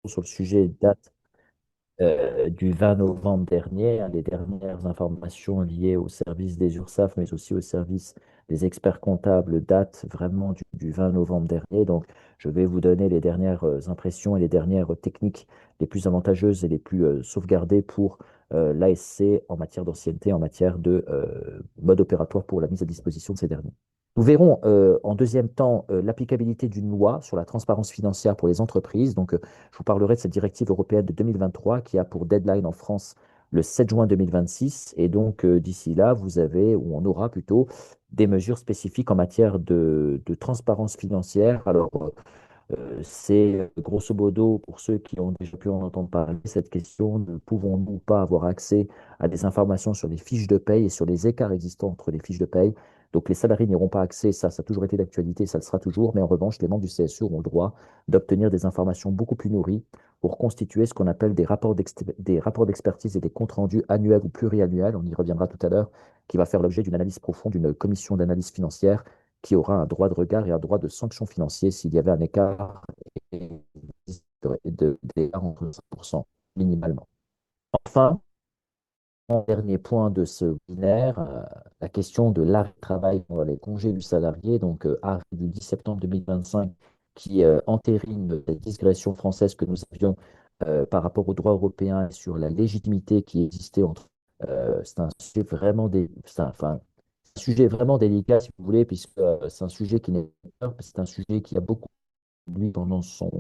sur le sujet date du 20 novembre dernier, hein, les dernières informations liées au service des URSSAF, mais aussi au service des experts comptables datent vraiment du 20 novembre dernier. Donc, je vais vous donner les dernières impressions et les dernières techniques les plus avantageuses et les plus sauvegardées pour l'ASC en matière d'ancienneté, en matière de mode opératoire pour la mise à disposition de ces derniers. Nous verrons en deuxième temps l'applicabilité d'une loi sur la transparence financière pour les entreprises. Donc, je vous parlerai de cette directive européenne de 2023 qui a pour deadline en France le 7 juin 2026. Et donc, d'ici là, vous avez, ou on aura plutôt, des mesures spécifiques en matière de transparence financière. Alors, c'est grosso modo, pour ceux qui ont déjà pu en entendre parler, cette question, ne pouvons-nous pas avoir accès à des informations sur les fiches de paye et sur les écarts existants entre les fiches de paye? Donc les salariés n'auront pas accès, ça a toujours été d'actualité, ça le sera toujours, mais en revanche, les membres du CSE auront le droit d'obtenir des informations beaucoup plus nourries pour constituer ce qu'on appelle des rapports d'expertise et des comptes rendus annuels ou pluriannuels, on y reviendra tout à l'heure, qui va faire l'objet d'une analyse profonde d'une commission d'analyse financière qui aura un droit de regard et un droit de sanction financier s'il y avait un écart d'écart entre 5% minimalement. Enfin, en dernier point de ce webinaire, la question de l'arrêt de travail pendant les congés du salarié, donc arrêt du 10 septembre 2025, qui entérine la digression française que nous avions par rapport au droit européen et sur la légitimité qui existait entre. C'est un sujet vraiment enfin, un sujet vraiment délicat, si vous voulez, puisque c'est un sujet qui n'est pas, c'est un sujet qui a beaucoup lui pendant son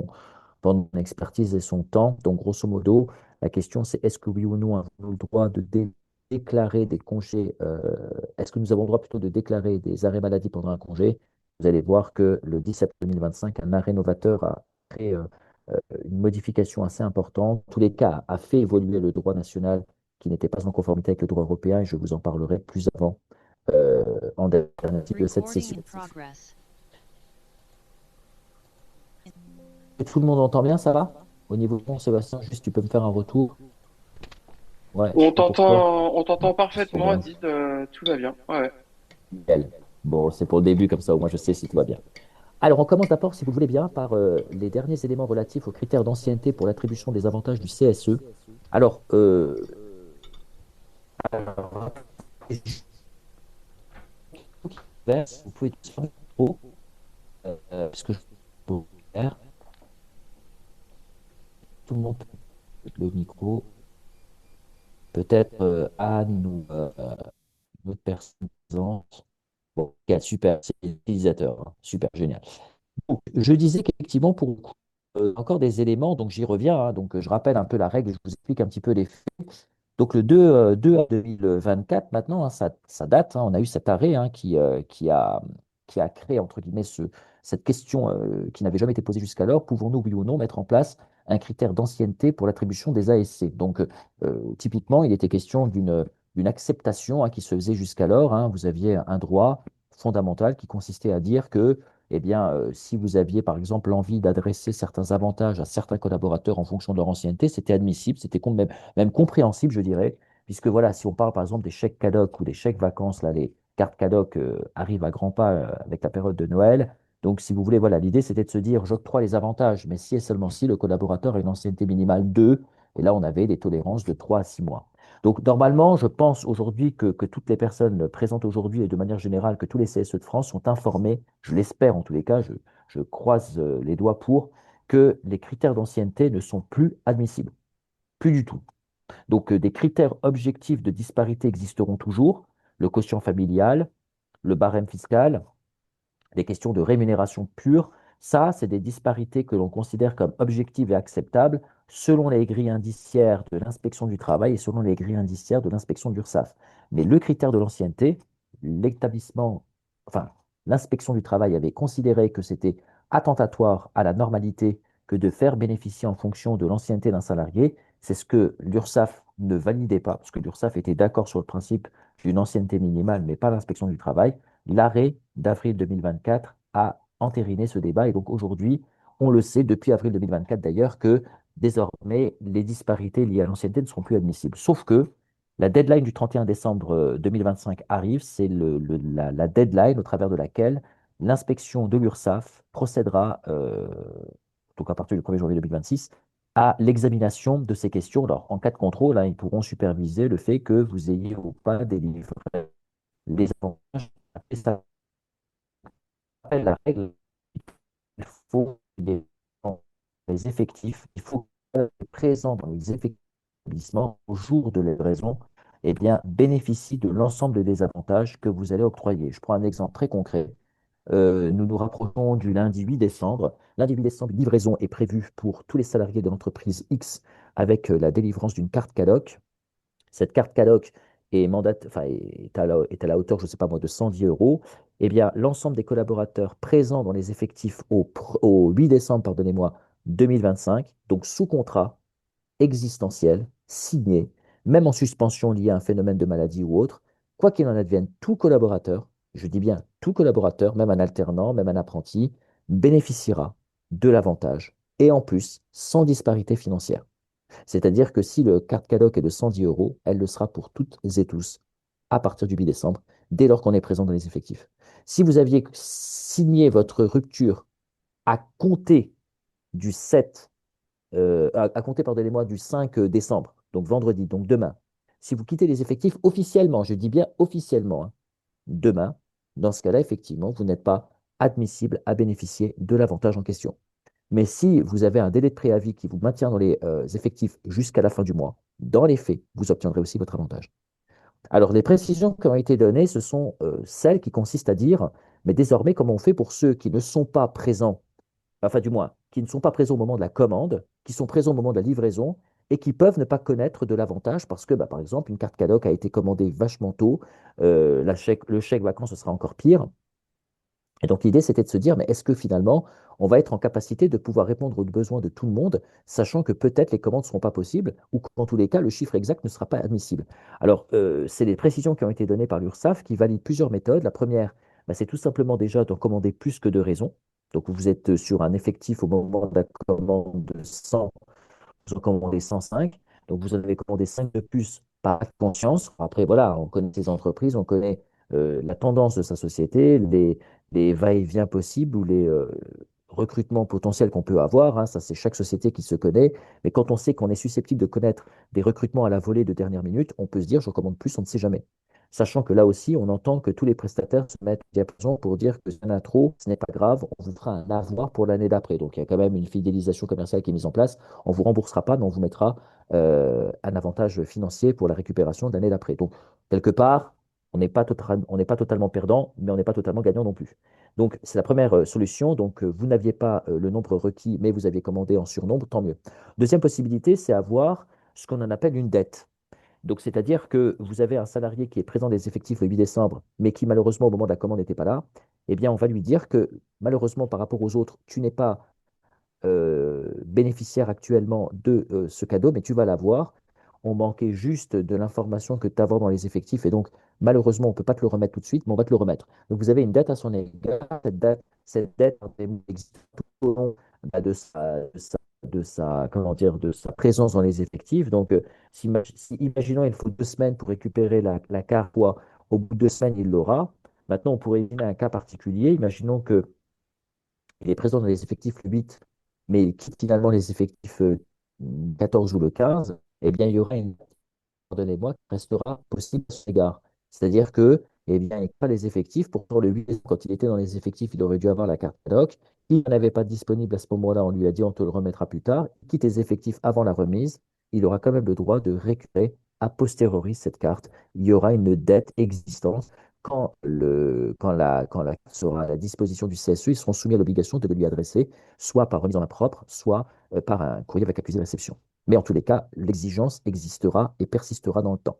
expertise et son temps. Donc, grosso modo, la question, c'est est-ce que oui ou non avons-nous le droit de déclarer des congés, est-ce que nous avons le droit plutôt de déclarer des arrêts maladie pendant un congé? Vous allez voir que le 10 septembre 2025, un arrêt novateur a créé une modification assez importante. En tous les cas, a fait évoluer le droit national qui n'était pas en conformité avec le droit européen, et je vous en parlerai plus avant en dernier article de cette Recording session. in progress. Tout le monde entend bien, ça va? Au niveau bon, Sébastien, juste tu peux me faire un retour? Ouais, je sais pas pourquoi. On t'entend Trop parfaitement, bien. Aziz, tout va bien. Ouais. Nickel. Bon, c'est pour le début, comme ça, au moins je sais si tout va bien. Alors, on commence d'abord, si vous voulez bien, par les derniers éléments relatifs aux critères d'ancienneté pour l'attribution des avantages du CSE. Alors, alors, vous pouvez tous faire le micro, parce que je peux faire. Tout le monde peut le micro. Peut-être Anne ou une autre personne présente. Bon, ok, super, c'est l'utilisateur, hein. Super, génial. Donc, je disais qu'effectivement, pour encore des éléments, donc j'y reviens, hein. Donc je rappelle un peu la règle, je vous explique un petit peu les faits. Donc le 2 à 2024, maintenant, hein, ça date, hein. On a eu cet arrêt hein, qui a créé, entre guillemets, cette question qui n'avait jamais été posée jusqu'alors. Pouvons-nous, oui ou non, mettre en place un critère d'ancienneté pour l'attribution des ASC? Donc typiquement, il était question d'une acceptation hein, qui se faisait jusqu'alors, hein. Vous aviez un droit fondamental qui consistait à dire que eh bien, si vous aviez par exemple l'envie d'adresser certains avantages à certains collaborateurs en fonction de leur ancienneté, c'était admissible, c'était même compréhensible, je dirais, puisque voilà, si on parle par exemple des chèques cadoc ou des chèques vacances, là, les cartes cadoc arrivent à grands pas avec la période de Noël. Donc, si vous voulez, voilà, l'idée c'était de se dire, j'octroie les avantages, mais si et seulement si le collaborateur a une ancienneté minimale 2, et là on avait des tolérances de 3 à 6 mois. Donc, normalement, je pense aujourd'hui que toutes les personnes présentes aujourd'hui et de manière générale, que tous les CSE de France sont informés, je l'espère en tous les cas, je croise les doigts pour, que les critères d'ancienneté ne sont plus admissibles. Plus du tout. Donc, des critères objectifs de disparité existeront toujours, le quotient familial, le barème fiscal, les questions de rémunération pure. Ça, c'est des disparités que l'on considère comme objectives et acceptables selon les grilles indiciaires de l'inspection du travail et selon les grilles indiciaires de l'inspection de l'URSSAF. Mais le critère de l'ancienneté, l'établissement, enfin, l'inspection du travail avait considéré que c'était attentatoire à la normalité que de faire bénéficier en fonction de l'ancienneté d'un salarié. C'est ce que l'URSSAF ne validait pas, parce que l'URSSAF était d'accord sur le principe d'une ancienneté minimale, mais pas l'inspection du travail. L'arrêt d'avril 2024 a entériné ce débat. Et donc aujourd'hui, on le sait depuis avril 2024 d'ailleurs que désormais, les disparités liées à l'ancienneté ne seront plus admissibles. Sauf que la deadline du 31 décembre 2025 arrive. C'est la deadline au travers de laquelle l'inspection de l'URSSAF procédera, donc à partir du 1er janvier 2026, à l'examination de ces questions. Alors, en cas de contrôle, hein, ils pourront superviser le fait que vous ayez ou pas délivré les avantages. Après, ça rappelle la règle, il faut les, dans les effectifs, il faut être présent dans les effectifs de l'établissement au jour de livraison, eh bien, bénéficie de l'ensemble des avantages que vous allez octroyer. Je prends un exemple très concret. Nous nous rapprochons du lundi 8 décembre. Lundi 8 décembre, une livraison est prévue pour tous les salariés de l'entreprise X avec la délivrance d'une carte Cadoc. Cette carte Cadoc est à la hauteur, je ne sais pas moi, de 110 euros. Eh bien, l'ensemble des collaborateurs présents dans les effectifs au 8 décembre, pardonnez-moi, 2025, donc sous contrat, existentielle, signée, même en suspension liée à un phénomène de maladie ou autre, quoi qu'il en advienne, tout collaborateur, je dis bien tout collaborateur, même un alternant, même un apprenti, bénéficiera de l'avantage et en plus sans disparité financière. C'est-à-dire que si le carte cadeau est de 110 euros, elle le sera pour toutes et tous à partir du 8 décembre, dès lors qu'on est présent dans les effectifs. Si vous aviez signé votre rupture à compter du 7 à compter, pardonnez-moi, du 5 décembre, donc vendredi, donc demain. Si vous quittez les effectifs officiellement, je dis bien officiellement, hein, demain, dans ce cas-là, effectivement, vous n'êtes pas admissible à bénéficier de l'avantage en question. Mais si vous avez un délai de préavis qui vous maintient dans les effectifs jusqu'à la fin du mois, dans les faits, vous obtiendrez aussi votre avantage. Alors, les précisions qui ont été données, ce sont celles qui consistent à dire, mais désormais, comment on fait pour ceux qui ne sont pas présents, enfin du moins, qui ne sont pas présents au moment de la commande, qui sont présents au moment de la livraison et qui peuvent ne pas connaître de l'avantage parce que, bah, par exemple, une carte cadeau a été commandée vachement tôt, le chèque vacances, ce sera encore pire. Et donc l'idée, c'était de se dire, mais est-ce que finalement, on va être en capacité de pouvoir répondre aux besoins de tout le monde, sachant que peut-être les commandes ne seront pas possibles, ou qu'en tous les cas, le chiffre exact ne sera pas admissible. Alors, c'est les précisions qui ont été données par l'URSSAF qui valident plusieurs méthodes. La première, bah, c'est tout simplement déjà d'en commander plus que de raison. Donc, vous êtes sur un effectif au moment de la commande de 100, vous en commandez 105. Donc, vous en avez commandé 5 de plus par conscience. Après, voilà, on connaît ces entreprises, on connaît la tendance de sa société, les va-et-vient possibles ou les recrutements potentiels qu'on peut avoir. Hein. Ça, c'est chaque société qui se connaît. Mais quand on sait qu'on est susceptible de connaître des recrutements à la volée de dernière minute, on peut se dire, je recommande plus, on ne sait jamais. Sachant que là aussi, on entend que tous les prestataires se mettent à diapason pour dire que c'est un intro, ce n'est pas grave, on vous fera un avoir pour l'année d'après. Donc il y a quand même une fidélisation commerciale qui est mise en place. On ne vous remboursera pas, mais on vous mettra un avantage financier pour la récupération de l'année d'après. Donc, quelque part, on n'est pas totalement perdant, mais on n'est pas totalement gagnant non plus. Donc, c'est la première solution. Donc, vous n'aviez pas le nombre requis, mais vous aviez commandé en surnombre, tant mieux. Deuxième possibilité, c'est avoir ce qu'on en appelle une dette. Donc, c'est-à-dire que vous avez un salarié qui est présent des effectifs le 8 décembre, mais qui malheureusement au moment de la commande n'était pas là. Eh bien, on va lui dire que malheureusement par rapport aux autres, tu n'es pas bénéficiaire actuellement de ce cadeau, mais tu vas l'avoir. On manquait juste de l'information que tu as dans les effectifs et donc malheureusement, on ne peut pas te le remettre tout de suite, mais on va te le remettre. Donc vous avez une dette à son égard. Cette dette existe tout au long bah, comment dire, de sa présence dans les effectifs. Donc, si, imaginons, il faut 2 semaines pour récupérer la carte, soit au bout de 2 semaines, il l'aura. Maintenant, on pourrait imaginer un cas particulier. Imaginons que il est présent dans les effectifs le 8, mais il quitte finalement les effectifs 14 ou le 15, eh bien, il y aura une pardonnez-moi, qui restera possible à son égard. C'est-à-dire que, eh bien, il n'y a pas les effectifs. Pourtant, le 8, quand il était dans les effectifs, il aurait dû avoir la carte ad hoc. Il n'en avait pas disponible à ce moment-là. On lui a dit, on te le remettra plus tard. Il quitte les effectifs avant la remise. Il aura quand même le droit de récupérer a posteriori cette carte. Il y aura une dette existante. Quand la carte sera à la disposition du CSE, ils seront soumis à l'obligation de le lui adresser, soit par remise en main propre, soit par un courrier avec accusé de réception. Mais en tous les cas, l'exigence existera et persistera dans le temps.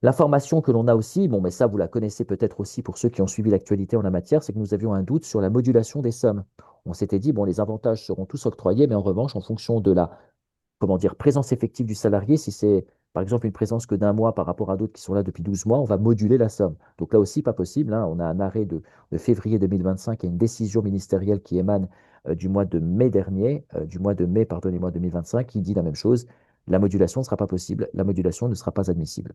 L'information que l'on a aussi, bon, mais ça, vous la connaissez peut-être aussi pour ceux qui ont suivi l'actualité en la matière, c'est que nous avions un doute sur la modulation des sommes. On s'était dit, bon, les avantages seront tous octroyés, mais en revanche, en fonction de la comment dire, présence effective du salarié, si c'est par exemple une présence que d'un mois par rapport à d'autres qui sont là depuis 12 mois, on va moduler la somme. Donc là aussi, pas possible. Hein. On a un arrêt de février 2025 et une décision ministérielle qui émane du mois de mai dernier, du mois de mai, pardonnez-moi, 2025, qui dit la même chose. La modulation ne sera pas possible, la modulation ne sera pas admissible.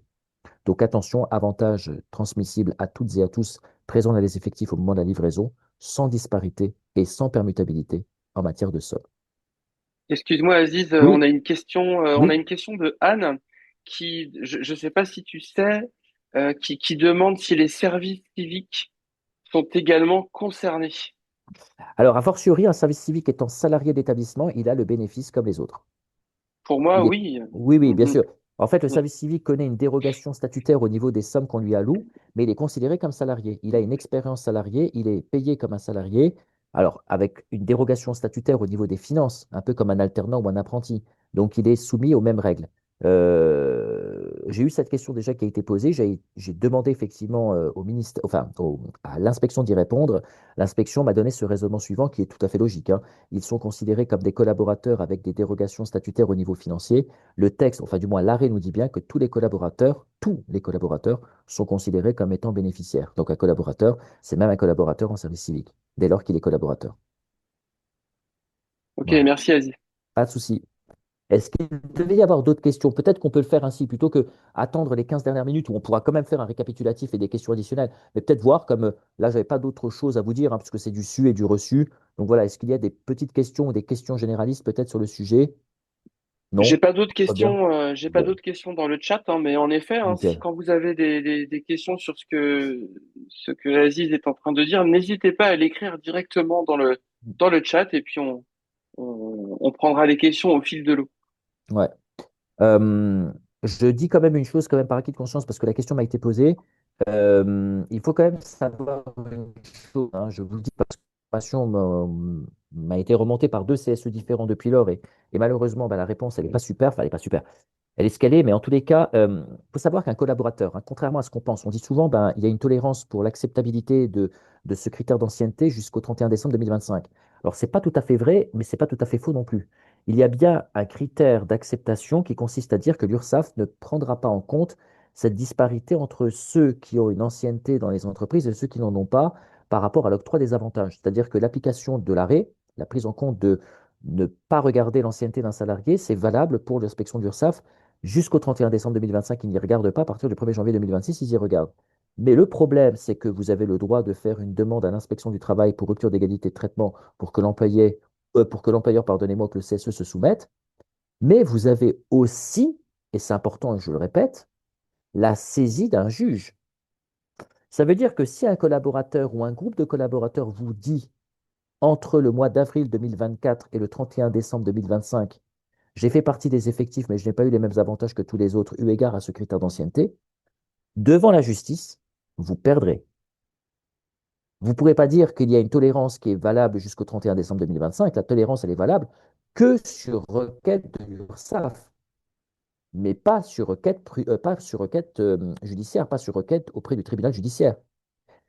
Donc attention, avantage transmissible à toutes et à tous présents dans les effectifs au moment de la livraison, sans disparité et sans permutabilité en matière de somme. Excuse-moi, Aziz, Oui, on a oui. une question de Anne qui, je ne sais pas si tu sais, qui demande si les services civiques sont également concernés. Alors, a fortiori, un service civique étant salarié d'établissement, il a le bénéfice comme les autres. Pour moi, Il est... oui. Oui, oui, bien Mhm, sûr. En fait, le mhm. service civique connaît une dérogation statutaire au niveau des sommes qu'on lui alloue, mais il est considéré comme salarié. Il a une expérience salariée, il est payé comme un salarié, alors avec une dérogation statutaire au niveau des finances, un peu comme un alternant ou un apprenti. Donc, il est soumis aux mêmes règles. J'ai eu cette question déjà qui a été posée. J'ai demandé effectivement au ministère, à l'inspection d'y répondre. L'inspection m'a donné ce raisonnement suivant qui est tout à fait logique, hein. Ils sont considérés comme des collaborateurs avec des dérogations statutaires au niveau financier. Le texte, enfin du moins l'arrêt nous dit bien que tous les collaborateurs sont considérés comme étant bénéficiaires. Donc un collaborateur, c'est même un collaborateur en service civique, dès lors qu'il est collaborateur. Ok, Voilà, merci, Aziz. pas de souci. Est-ce qu'il devait y avoir d'autres questions? Peut-être qu'on peut le faire ainsi, plutôt que attendre les 15 dernières minutes où on pourra quand même faire un récapitulatif et des questions additionnelles. Mais peut-être voir comme là, j'avais pas d'autre chose à vous dire, hein, parce que c'est du su et du reçu. Donc voilà, est-ce qu'il y a des petites questions ou des questions généralistes peut-être sur le sujet? Non? Pas bien? J'ai pas Bon, d'autres questions dans le chat, hein, mais en effet, hein, si nickel. quand vous avez des questions sur ce que Aziz est en train de dire, n'hésitez pas à l'écrire directement dans le chat et puis on prendra les questions au fil de l'eau. Ouais. Euh, je dis quand même une chose, quand même par acquis de conscience, parce que la question m'a été posée. Il faut quand même savoir une chose, hein, je vous le dis parce que l'information m'a été remontée par deux CSE différents depuis lors, et malheureusement, bah, la réponse, elle n'est pas super, enfin, elle n'est pas super. Elle est ce qu'elle est, mais en tous les cas, il faut savoir qu'un collaborateur, hein, contrairement à ce qu'on pense, on dit souvent ben, il y a une tolérance pour l'acceptabilité de ce critère d'ancienneté jusqu'au 31 décembre 2025. Alors, ce n'est pas tout à fait vrai, mais ce n'est pas tout à fait faux non plus. Il y a bien un critère d'acceptation qui consiste à dire que l'URSSAF ne prendra pas en compte cette disparité entre ceux qui ont une ancienneté dans les entreprises et ceux qui n'en ont pas par rapport à l'octroi des avantages. C'est-à-dire que l'application de l'arrêt, la prise en compte de ne pas regarder l'ancienneté d'un salarié, c'est valable pour l'inspection de l'URSSAF jusqu'au 31 décembre 2025. Ils n'y regardent pas. À partir du 1er janvier 2026, ils y regardent. Mais le problème, c'est que vous avez le droit de faire une demande à l'inspection du travail pour rupture d'égalité de traitement pour que l'employeur, pardonnez-moi, que le CSE se soumette. Mais vous avez aussi, et c'est important et je le répète, la saisie d'un juge. Ça veut dire que si un collaborateur ou un groupe de collaborateurs vous dit entre le mois d'avril 2024 et le 31 décembre 2025, j'ai fait partie des effectifs, mais je n'ai pas eu les mêmes avantages que tous les autres, eu égard à ce critère d'ancienneté, devant la justice, vous perdrez. Vous ne pourrez pas dire qu'il y a une tolérance qui est valable jusqu'au 31 décembre 2025. La tolérance, elle est valable que sur requête de l'URSSAF, mais pas sur requête judiciaire, pas sur requête auprès du tribunal judiciaire.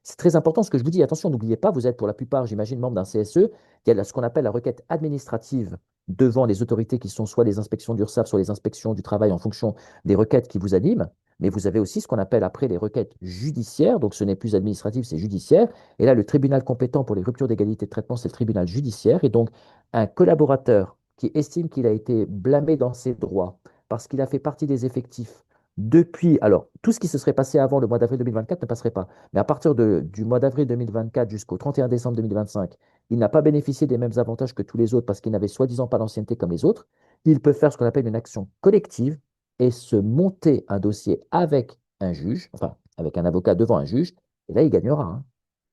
C'est très important ce que je vous dis. Attention, n'oubliez pas, vous êtes pour la plupart, j'imagine, membre d'un CSE. Il y a ce qu'on appelle la requête administrative devant les autorités qui sont soit les inspections d'URSSAF, soit les inspections du travail en fonction des requêtes qui vous animent. Mais vous avez aussi ce qu'on appelle après les requêtes judiciaires. Donc ce n'est plus administratif, c'est judiciaire. Et là, le tribunal compétent pour les ruptures d'égalité de traitement, c'est le tribunal judiciaire. Et donc, un collaborateur qui estime qu'il a été blâmé dans ses droits parce qu'il a fait partie des effectifs depuis, alors, tout ce qui se serait passé avant le mois d'avril 2024 ne passerait pas. Mais à partir du mois d'avril 2024 jusqu'au 31 décembre 2025, il n'a pas bénéficié des mêmes avantages que tous les autres parce qu'il n'avait soi-disant pas d'ancienneté comme les autres. Il peut faire ce qu'on appelle une action collective et se monter un dossier avec un juge, enfin, avec un avocat devant un juge, et là, il gagnera, hein.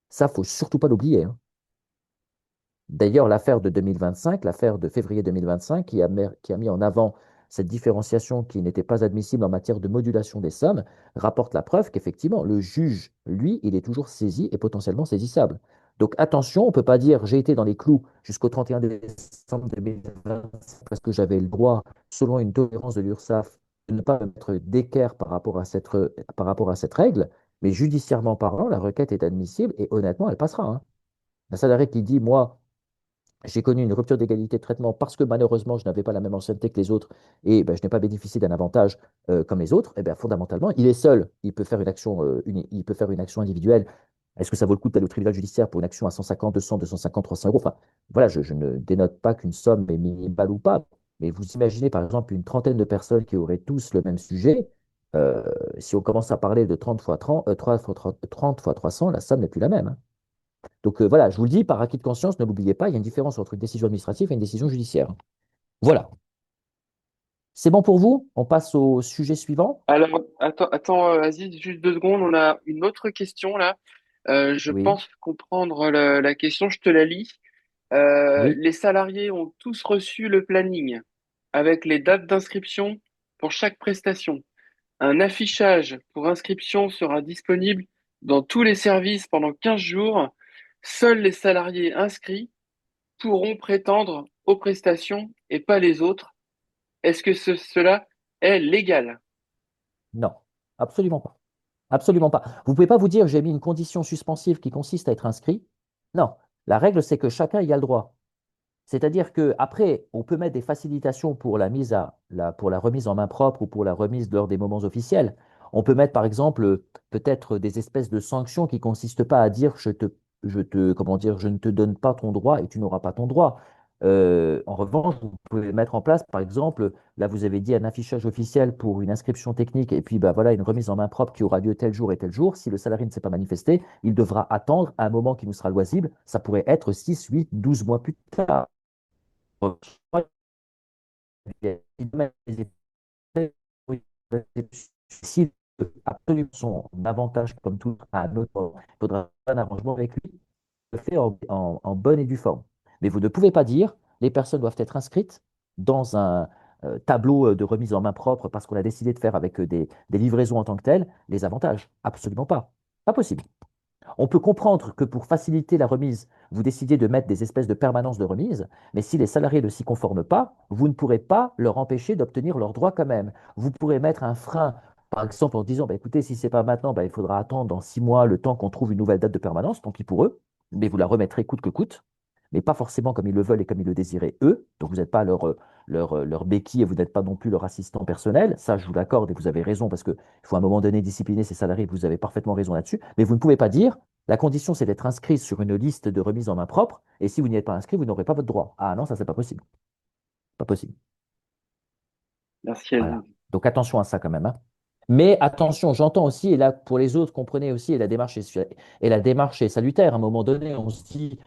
Ça, faut surtout pas l'oublier, hein. D'ailleurs, l'affaire de 2025, l'affaire de février 2025, qui a mis en avant cette différenciation qui n'était pas admissible en matière de modulation des sommes, rapporte la preuve qu'effectivement, le juge, lui, il est toujours saisi et potentiellement saisissable. Donc attention, on ne peut pas dire j'ai été dans les clous jusqu'au 31 décembre 2025 parce que j'avais le droit, selon une tolérance de l'URSSAF, de ne pas mettre d'équerre par rapport à cette règle, mais judiciairement parlant, la requête est admissible et honnêtement, elle passera, hein. Un salarié qui dit, moi, j'ai connu une rupture d'égalité de traitement parce que malheureusement, je n'avais pas la même ancienneté que les autres et ben, je n'ai pas bénéficié d'un avantage comme les autres, et ben, fondamentalement, il est seul. Il peut faire une action, il peut faire une action individuelle. Est-ce que ça vaut le coup d'aller au tribunal judiciaire pour une action à 150, 200, 250, 300 euros? Enfin, voilà, je ne dénote pas qu'une somme est minimale ou pas, mais vous imaginez par exemple une trentaine de personnes qui auraient tous le même sujet. euh, Si on commence à parler de 30 fois 30, 3 fois 30, 30 fois 300, la somme n'est plus la même, hein. Donc voilà, je vous le dis, par acquis de conscience, ne l'oubliez pas, il y a une différence entre une décision administrative et une décision judiciaire. Voilà. C'est bon pour vous? On passe au sujet suivant? Alors, attends, Aziz, juste 2 secondes. On a une autre question là. Je Oui, pense comprendre la question. Je te la lis. oui, Les salariés ont tous reçu le planning avec les dates d'inscription pour chaque prestation. Un affichage pour inscription sera disponible dans tous les services pendant 15 jours. Seuls les salariés inscrits pourront prétendre aux prestations et pas les autres. Est-ce que cela est légal? non, absolument pas. Absolument pas. Vous ne pouvez pas vous dire j'ai mis une condition suspensive qui consiste à être inscrit. Non, la règle c'est que chacun y a le droit. C'est-à-dire que après, on peut mettre des facilitations pour pour la remise en main propre ou pour la remise lors des moments officiels. On peut mettre, par exemple, peut-être des espèces de sanctions qui consistent pas à dire comment dire, je ne te donne pas ton droit et tu n'auras pas ton droit. En revanche, vous pouvez mettre en place, par exemple, là vous avez dit un affichage officiel pour une inscription technique et puis bah, voilà une remise en main propre qui aura lieu tel jour et tel jour. Si le salarié ne s'est pas manifesté, il devra attendre un moment qui nous sera loisible. Ça pourrait être 6, 8, 12 mois plus tard. Si absolument son avantage comme tout à un autre, il faudra un arrangement avec lui, le fait en bonne et due forme. Mais vous ne pouvez pas dire les personnes doivent être inscrites dans un tableau de remise en main propre parce qu'on a décidé de faire avec des livraisons en tant que telles les avantages. Absolument pas. Pas possible. On peut comprendre que pour faciliter la remise, vous décidiez de mettre des espèces de permanences de remise, mais si les salariés ne s'y conforment pas, vous ne pourrez pas leur empêcher d'obtenir leurs droits quand même. Vous pourrez mettre un frein, par exemple, en disant, bah, écoutez, si ce n'est pas maintenant, bah, il faudra attendre dans 6 mois le temps qu'on trouve une nouvelle date de permanence, tant pis pour eux, mais vous la remettrez coûte que coûte, mais pas forcément comme ils le veulent et comme ils le désiraient eux. Donc vous n'êtes pas leur béquille et vous n'êtes pas non plus leur assistant personnel. Ça, je vous l'accorde et vous avez raison parce qu'il faut à un moment donné discipliner ses salariés. Vous avez parfaitement raison là-dessus. Mais vous ne pouvez pas dire la condition, c'est d'être inscrit sur une liste de remise en main propre. Et si vous n'y êtes pas inscrit, vous n'aurez pas votre droit. Ah non, ça, c'est pas possible. Pas possible. Merci, Voilà. Aziz. Donc attention à ça quand même, hein. Mais attention, j'entends aussi, et là pour les autres, comprenez aussi, et la démarche est salutaire. À un moment donné, on se dit,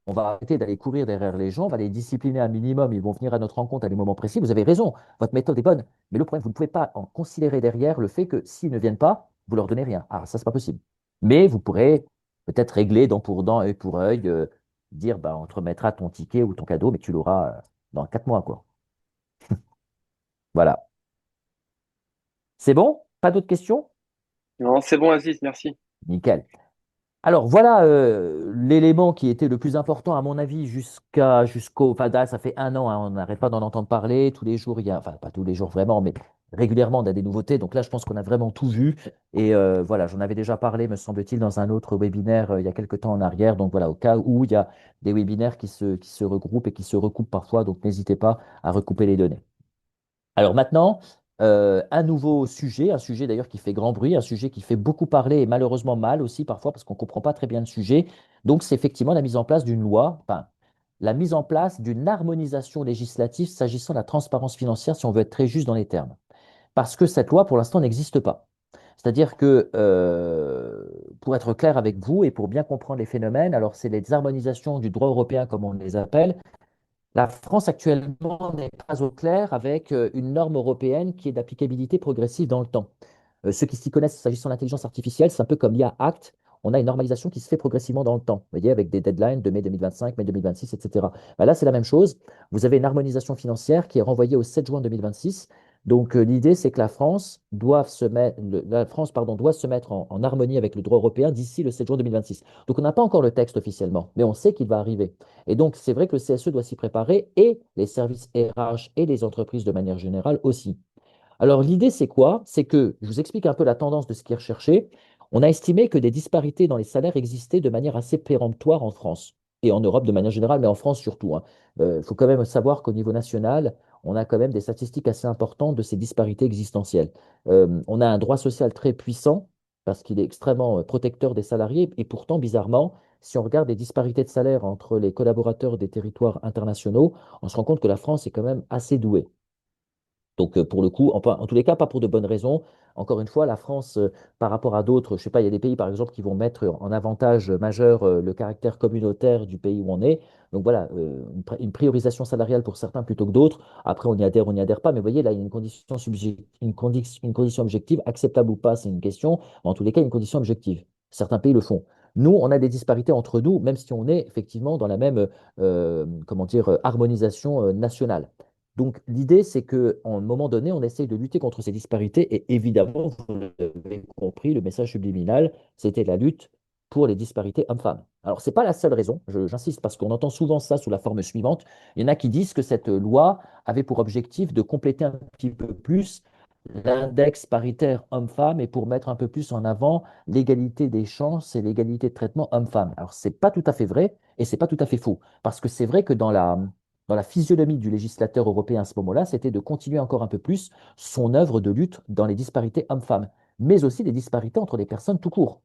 on va arrêter d'aller courir derrière les gens, on va les discipliner un minimum, ils vont venir à notre rencontre à des moments précis. Vous avez raison, votre méthode est bonne. Mais le problème, vous ne pouvez pas en considérer derrière le fait que s'ils ne viennent pas, vous leur donnez rien. Ah, ça, c'est pas possible. Mais vous pourrez peut-être régler dent pour dent, œil pour œil, dire, bah, on te remettra ton ticket ou ton cadeau, mais tu l'auras dans 4 mois, quoi. Voilà. C'est bon? Pas d'autres questions? Non, c'est bon, Aziz, merci. Nickel. Alors voilà l'élément qui était le plus important à mon avis jusqu'au enfin là, ça fait un an, hein, on n'arrête pas d'en entendre parler tous les jours il y a enfin pas tous les jours vraiment mais régulièrement on a des nouveautés donc là je pense qu'on a vraiment tout vu et voilà j'en avais déjà parlé me semble-t-il dans un autre webinaire il y a quelque temps en arrière donc voilà au cas où il y a des webinaires qui se regroupent et qui se recoupent parfois donc n'hésitez pas à recouper les données. Alors maintenant, un nouveau sujet, un sujet d'ailleurs qui fait grand bruit, un sujet qui fait beaucoup parler et malheureusement mal aussi parfois parce qu'on ne comprend pas très bien le sujet. Donc c'est effectivement la mise en place d'une loi, enfin la mise en place d'une harmonisation législative s'agissant de la transparence financière si on veut être très juste dans les termes. Parce que cette loi pour l'instant n'existe pas. C'est-à-dire que, pour être clair avec vous et pour bien comprendre les phénomènes, alors c'est les harmonisations du droit européen comme on les appelle, la France actuellement n'est pas au clair avec une norme européenne qui est d'applicabilité progressive dans le temps. Ceux qui s'y connaissent s'agissant de l'intelligence artificielle, c'est un peu comme l'IA Act. On a une normalisation qui se fait progressivement dans le temps, vous voyez, avec des deadlines de mai 2025, mai 2026, etc. Ben là, c'est la même chose. Vous avez une harmonisation financière qui est renvoyée au 7 juin 2026. Donc, l'idée, c'est que la France, pardon, doit se mettre en harmonie avec le droit européen d'ici le 7 juin 2026. Donc, on n'a pas encore le texte officiellement, mais on sait qu'il va arriver. Et donc, c'est vrai que le CSE doit s'y préparer et les services RH et les entreprises de manière générale aussi. Alors, l'idée, c'est quoi? C'est que, je vous explique un peu la tendance de ce qui est recherché. On a estimé que des disparités dans les salaires existaient de manière assez péremptoire en France et en Europe de manière générale, mais en France surtout, hein. Il faut quand même savoir qu'au niveau national, on a quand même des statistiques assez importantes de ces disparités existentielles. On a un droit social très puissant parce qu'il est extrêmement protecteur des salariés et pourtant, bizarrement, si on regarde les disparités de salaire entre les collaborateurs des territoires internationaux, on se rend compte que la France est quand même assez douée. Donc, pour le coup, en tous les cas, pas pour de bonnes raisons. Encore une fois, la France, par rapport à d'autres, je sais pas, il y a des pays, par exemple, qui vont mettre en avantage majeur le caractère communautaire du pays où on est. Donc voilà, une priorisation salariale pour certains plutôt que d'autres. Après, on n'y adhère pas. Mais vous voyez, là, il y a une condition une condition objective, acceptable ou pas, c'est une question. Mais en tous les cas, il y a une condition objective. Certains pays le font. Nous, on a des disparités entre nous, même si on est effectivement dans la même, comment dire, harmonisation nationale. Donc, l'idée, c'est qu'à un moment donné, on essaye de lutter contre ces disparités. Et évidemment, vous l'avez compris, le message subliminal, c'était la lutte pour les disparités hommes-femmes. Alors, ce n'est pas la seule raison, j'insiste, parce qu'on entend souvent ça sous la forme suivante. Il y en a qui disent que cette loi avait pour objectif de compléter un petit peu plus l'index paritaire homme-femme et pour mettre un peu plus en avant l'égalité des chances et l'égalité de traitement homme-femme. Alors, ce n'est pas tout à fait vrai et ce n'est pas tout à fait faux, parce que c'est vrai que dans la physionomie du législateur européen à ce moment-là, c'était de continuer encore un peu plus son œuvre de lutte dans les disparités hommes-femmes, mais aussi les disparités entre les personnes tout court.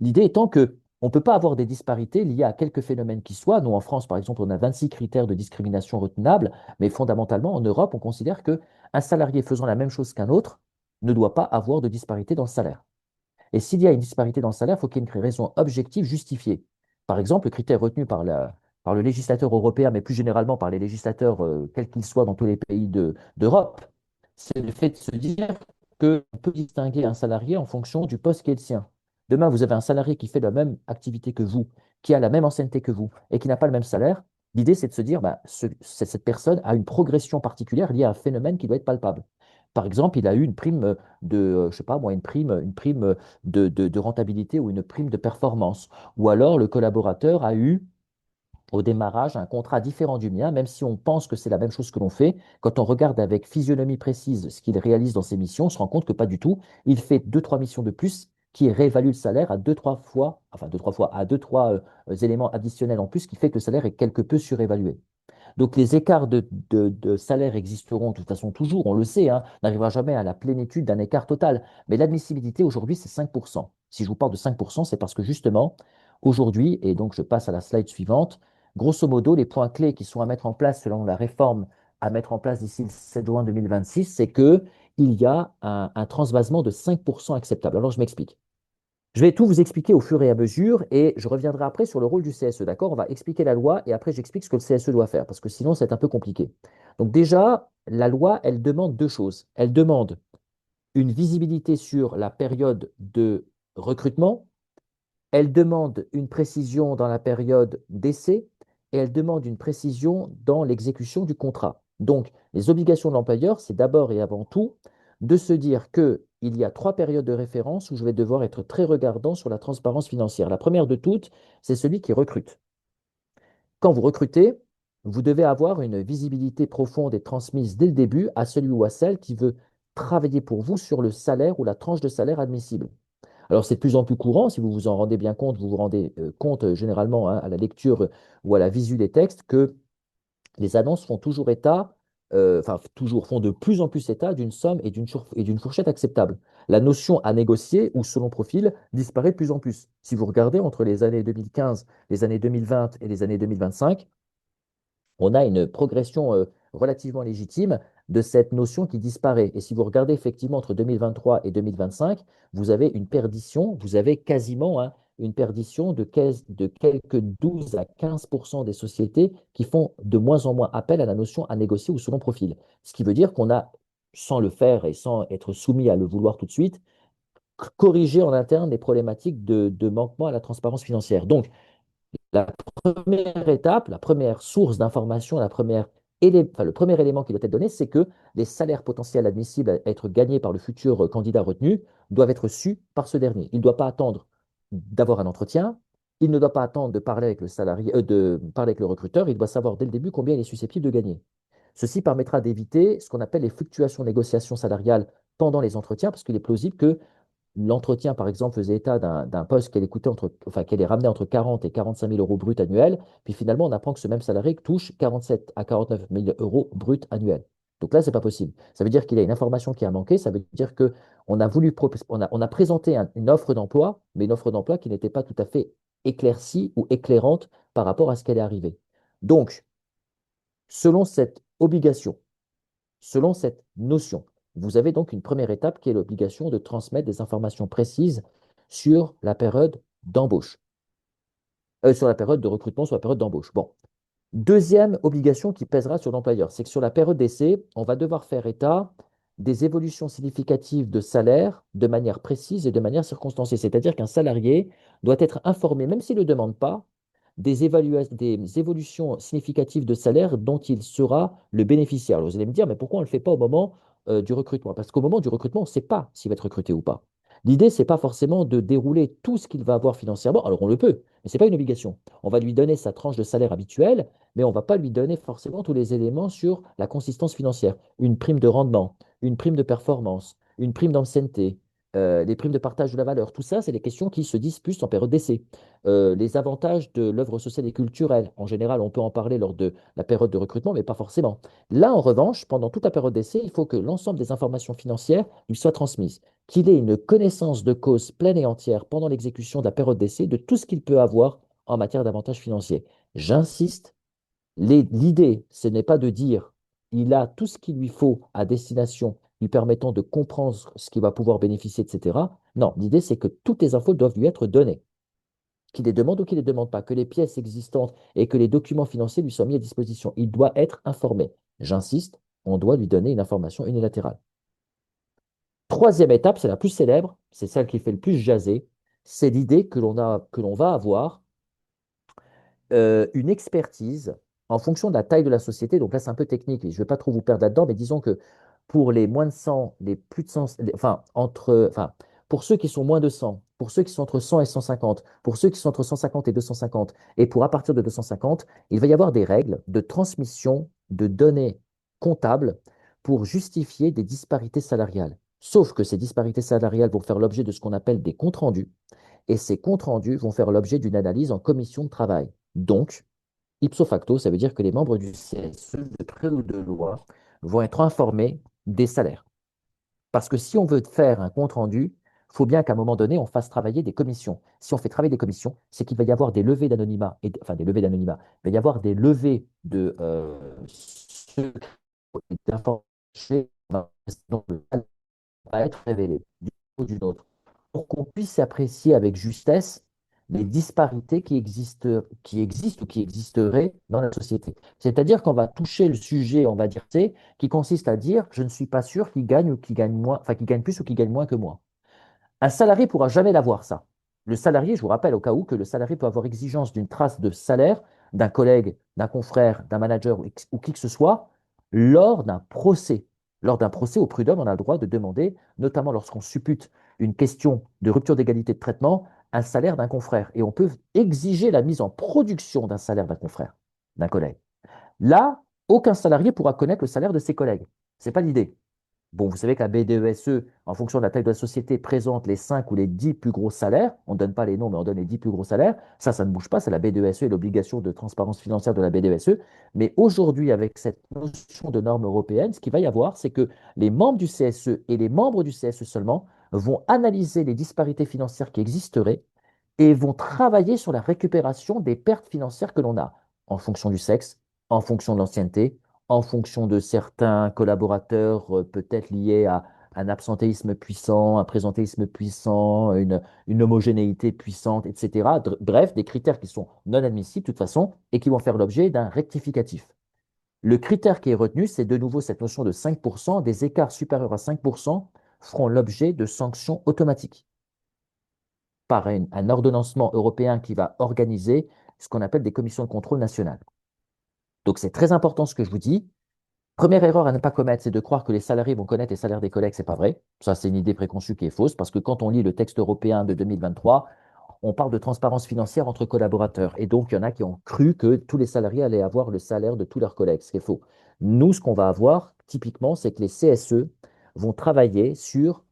L'idée étant que on ne peut pas avoir des disparités liées à quelques phénomènes qui soient. Nous, en France, par exemple, on a 26 critères de discrimination retenables, mais fondamentalement, en Europe, on considère qu'un salarié faisant la même chose qu'un autre ne doit pas avoir de disparité dans le salaire. Et s'il y a une disparité dans le salaire, il faut qu'il y ait une raison objective justifiée. Par exemple, le critère retenu par le législateur européen, mais plus généralement par les législateurs, quels qu'ils soient dans tous les pays d'Europe, c'est le fait de se dire qu'on peut distinguer un salarié en fonction du poste qui est le sien. Demain, vous avez un salarié qui fait la même activité que vous, qui a la même ancienneté que vous et qui n'a pas le même salaire. L'idée, c'est de se dire, bah, cette personne a une progression particulière liée à un phénomène qui doit être palpable. Par exemple, il a eu une prime je sais pas moi, une prime de rentabilité ou une prime de performance. Ou alors, le collaborateur a eu au démarrage un contrat différent du mien, même si on pense que c'est la même chose que l'on fait. Quand on regarde avec physionomie précise ce qu'il réalise dans ses missions, on se rend compte que pas du tout. Il fait deux, trois missions de plus qui réévaluent le salaire à deux, trois fois, enfin deux, trois fois, à deux, trois éléments additionnels en plus, qui fait que le salaire est quelque peu surévalué. Donc les écarts de salaire existeront de toute façon toujours, on le sait, hein, on n'arrivera jamais à la plénitude d'un écart total. Mais l'admissibilité aujourd'hui, c'est 5%. Si je vous parle de 5%, c'est parce que justement, aujourd'hui, et donc je passe à la slide suivante, grosso modo, les points clés qui sont à mettre en place selon la réforme à mettre en place d'ici le 7 juin 2026, c'est qu'il y a un transvasement de 5% acceptable. Alors je m'explique. Je vais tout vous expliquer au fur et à mesure et je reviendrai après sur le rôle du CSE, d'accord? On va expliquer la loi et après j'explique ce que le CSE doit faire parce que sinon c'est un peu compliqué. Donc déjà, la loi, elle demande deux choses. Elle demande une visibilité sur la période de recrutement, elle demande une précision dans la période d'essai et elle demande une précision dans l'exécution du contrat. Donc, les obligations de l'employeur, c'est d'abord et avant tout de se dire qu'il y a trois périodes de référence où je vais devoir être très regardant sur la transparence financière. La première de toutes, c'est celui qui recrute. Quand vous recrutez, vous devez avoir une visibilité profonde et transmise dès le début à celui ou à celle qui veut travailler pour vous sur le salaire ou la tranche de salaire admissible. Alors, c'est de plus en plus courant, si vous vous en rendez bien compte, vous vous rendez compte généralement, hein, à la lecture ou à la visu des textes, que les annonces font toujours état, enfin, toujours font de plus en plus état d'une somme et d'une fourchette acceptable. La notion à négocier ou selon profil disparaît de plus en plus. Si vous regardez entre les années 2015, les années 2020 et les années 2025, on a une progression relativement légitime de cette notion qui disparaît. Et si vous regardez effectivement entre 2023 et 2025, vous avez une perdition, vous avez quasiment, hein, une perdition de quelques 12 à 15% des sociétés qui font de moins en moins appel à la notion à négocier ou selon profil. Ce qui veut dire qu'on a, sans le faire et sans être soumis à le vouloir tout de suite, corrigé en interne les problématiques de manquement à la transparence financière. Donc, la première étape, la première source d'information, le premier élément qui doit être donné, c'est que les salaires potentiels admissibles à être gagnés par le futur candidat retenu doivent être sus par ce dernier. Il ne doit pas attendre d'avoir un entretien, il ne doit pas attendre de parler avec le salarié, de parler avec le recruteur, il doit savoir dès le début combien il est susceptible de gagner. Ceci permettra d'éviter ce qu'on appelle les fluctuations de négociations salariales pendant les entretiens, parce qu'il est plausible que l'entretien, par exemple, faisait état d'un poste qu'elle est ramené entre 40 et 45 000 euros bruts annuels. Puis finalement, on apprend que ce même salarié touche 47 à 49 000 euros bruts annuels. Donc là, ce n'est pas possible. Ça veut dire qu'il y a une information qui a manqué. Ça veut dire on a présenté une offre d'emploi, mais une offre d'emploi qui n'était pas tout à fait éclaircie ou éclairante par rapport à ce qu'elle est arrivée. Donc, selon cette obligation, selon cette notion. Vous avez donc une première étape qui est l'obligation de transmettre des informations précises sur la période d'embauche, sur la période de recrutement, sur la période d'embauche. Bon, deuxième obligation qui pèsera sur l'employeur, c'est que sur la période d'essai, on va devoir faire état des évolutions significatives de salaire de manière précise et de manière circonstanciée. C'est-à-dire qu'un salarié doit être informé, même s'il ne le demande pas, des évolutions significatives de salaire dont il sera le bénéficiaire. Alors, vous allez me dire, mais pourquoi on ne le fait pas au moment du recrutement? Parce qu'au moment du recrutement, on ne sait pas s'il va être recruté ou pas. L'idée, ce n'est pas forcément de dérouler tout ce qu'il va avoir financièrement. Alors, on le peut, mais ce n'est pas une obligation. On va lui donner sa tranche de salaire habituelle, mais on ne va pas lui donner forcément tous les éléments sur la consistance financière. Une prime de rendement, une prime de performance, une prime d'ancienneté, les primes de partage de la valeur. Tout ça, c'est des questions qui se disputent en période d'essai. Les avantages de l'œuvre sociale et culturelle. En général, on peut en parler lors de la période de recrutement, mais pas forcément. Là, en revanche, pendant toute la période d'essai, il faut que l'ensemble des informations financières lui soient transmises, qu'il ait une connaissance de cause pleine et entière pendant l'exécution de la période d'essai de tout ce qu'il peut avoir en matière d'avantages financiers. J'insiste, l'idée, ce n'est pas de dire il a tout ce qu'il lui faut à destination lui permettant de comprendre ce qu'il va pouvoir bénéficier, etc. Non, l'idée, c'est que toutes les infos doivent lui être données, qu'il les demande ou qu'il ne les demande pas, que les pièces existantes et que les documents financiers lui soient mis à disposition. Il doit être informé. J'insiste, on doit lui donner une information unilatérale. Troisième étape, c'est la plus célèbre, c'est celle qui fait le plus jaser, c'est l'idée que l'on va avoir une expertise en fonction de la taille de la société. Donc là, c'est un peu technique et je ne vais pas trop vous perdre là-dedans, mais disons que pour les moins de 100, les plus de 100, pour ceux qui sont moins de 100, pour ceux qui sont entre 100 et 150, pour ceux qui sont entre 150 et 250, et pour à partir de 250, il va y avoir des règles de transmission de données comptables pour justifier des disparités salariales. Sauf que ces disparités salariales vont faire l'objet de ce qu'on appelle des comptes rendus et ces comptes rendus vont faire l'objet d'une analyse en commission de travail. Donc, ipso facto, ça veut dire que les membres du CSE, de près ou de loin, vont être informés des salaires. Parce que si on veut faire un compte rendu, il faut bien qu'à un moment donné, on fasse travailler des commissions. Si on fait travailler des commissions, c'est qu'il va y avoir des levées d'anonymat, enfin des levées d'anonymat, il va y avoir des levées de secrets et d'informations dont le va être révélé d'une ou d'une autre pour qu'on puisse apprécier avec justesse les disparités qui existent ou qui existeraient dans la société. C'est-à-dire qu'on va toucher le sujet, on va dire, qui consiste à dire, je ne suis pas sûr qu'il gagne ou qu'il gagne moins, enfin qu'il gagne plus ou qu'il gagne moins que moi. Un salarié ne pourra jamais l'avoir, ça. Le salarié, je vous rappelle au cas où, que le salarié peut avoir exigence d'une trace de salaire d'un collègue, d'un confrère, d'un manager ou qui que ce soit lors d'un procès. Lors d'un procès au prud'homme, on a le droit de demander, notamment lorsqu'on suppute une question de rupture d'égalité de traitement, un salaire d'un confrère. Et on peut exiger la mise en production d'un salaire d'un confrère, d'un collègue. Là, aucun salarié pourra connaître le salaire de ses collègues. Ce n'est pas l'idée. Bon, vous savez que la BDESE, en fonction de la taille de la société, présente les 5 ou les 10 plus gros salaires. On ne donne pas les noms, mais on donne les 10 plus gros salaires. Ça ne bouge pas. C'est la BDESE et l'obligation de transparence financière de la BDESE. Mais aujourd'hui, avec cette notion de norme européenne, ce qu'il va y avoir, c'est que les membres du CSE et les membres du CSE seulement vont analyser les disparités financières qui existeraient et vont travailler sur la récupération des pertes financières que l'on a en fonction du sexe, en fonction de l'ancienneté, en fonction de certains collaborateurs peut-être liés à un absentéisme puissant, un présentéisme puissant, une homogénéité puissante, etc. Bref, des critères qui sont non admissibles de toute façon et qui vont faire l'objet d'un rectificatif. Le critère qui est retenu, c'est de nouveau cette notion de 5%. Des écarts supérieurs à 5% feront l'objet de sanctions automatiques par un ordonnancement européen qui va organiser ce qu'on appelle des commissions de contrôle nationales. Donc c'est très important ce que je vous dis. Première erreur à ne pas commettre, c'est de croire que les salariés vont connaître les salaires des collègues. C'est pas vrai. Ça, c'est une idée préconçue qui est fausse parce que quand on lit le texte européen de 2023, on parle de transparence financière entre collaborateurs. Et donc, il y en a qui ont cru que tous les salariés allaient avoir le salaire de tous leurs collègues, ce qui est faux. Nous, ce qu'on va avoir, typiquement, c'est que les CSE vont travailler sur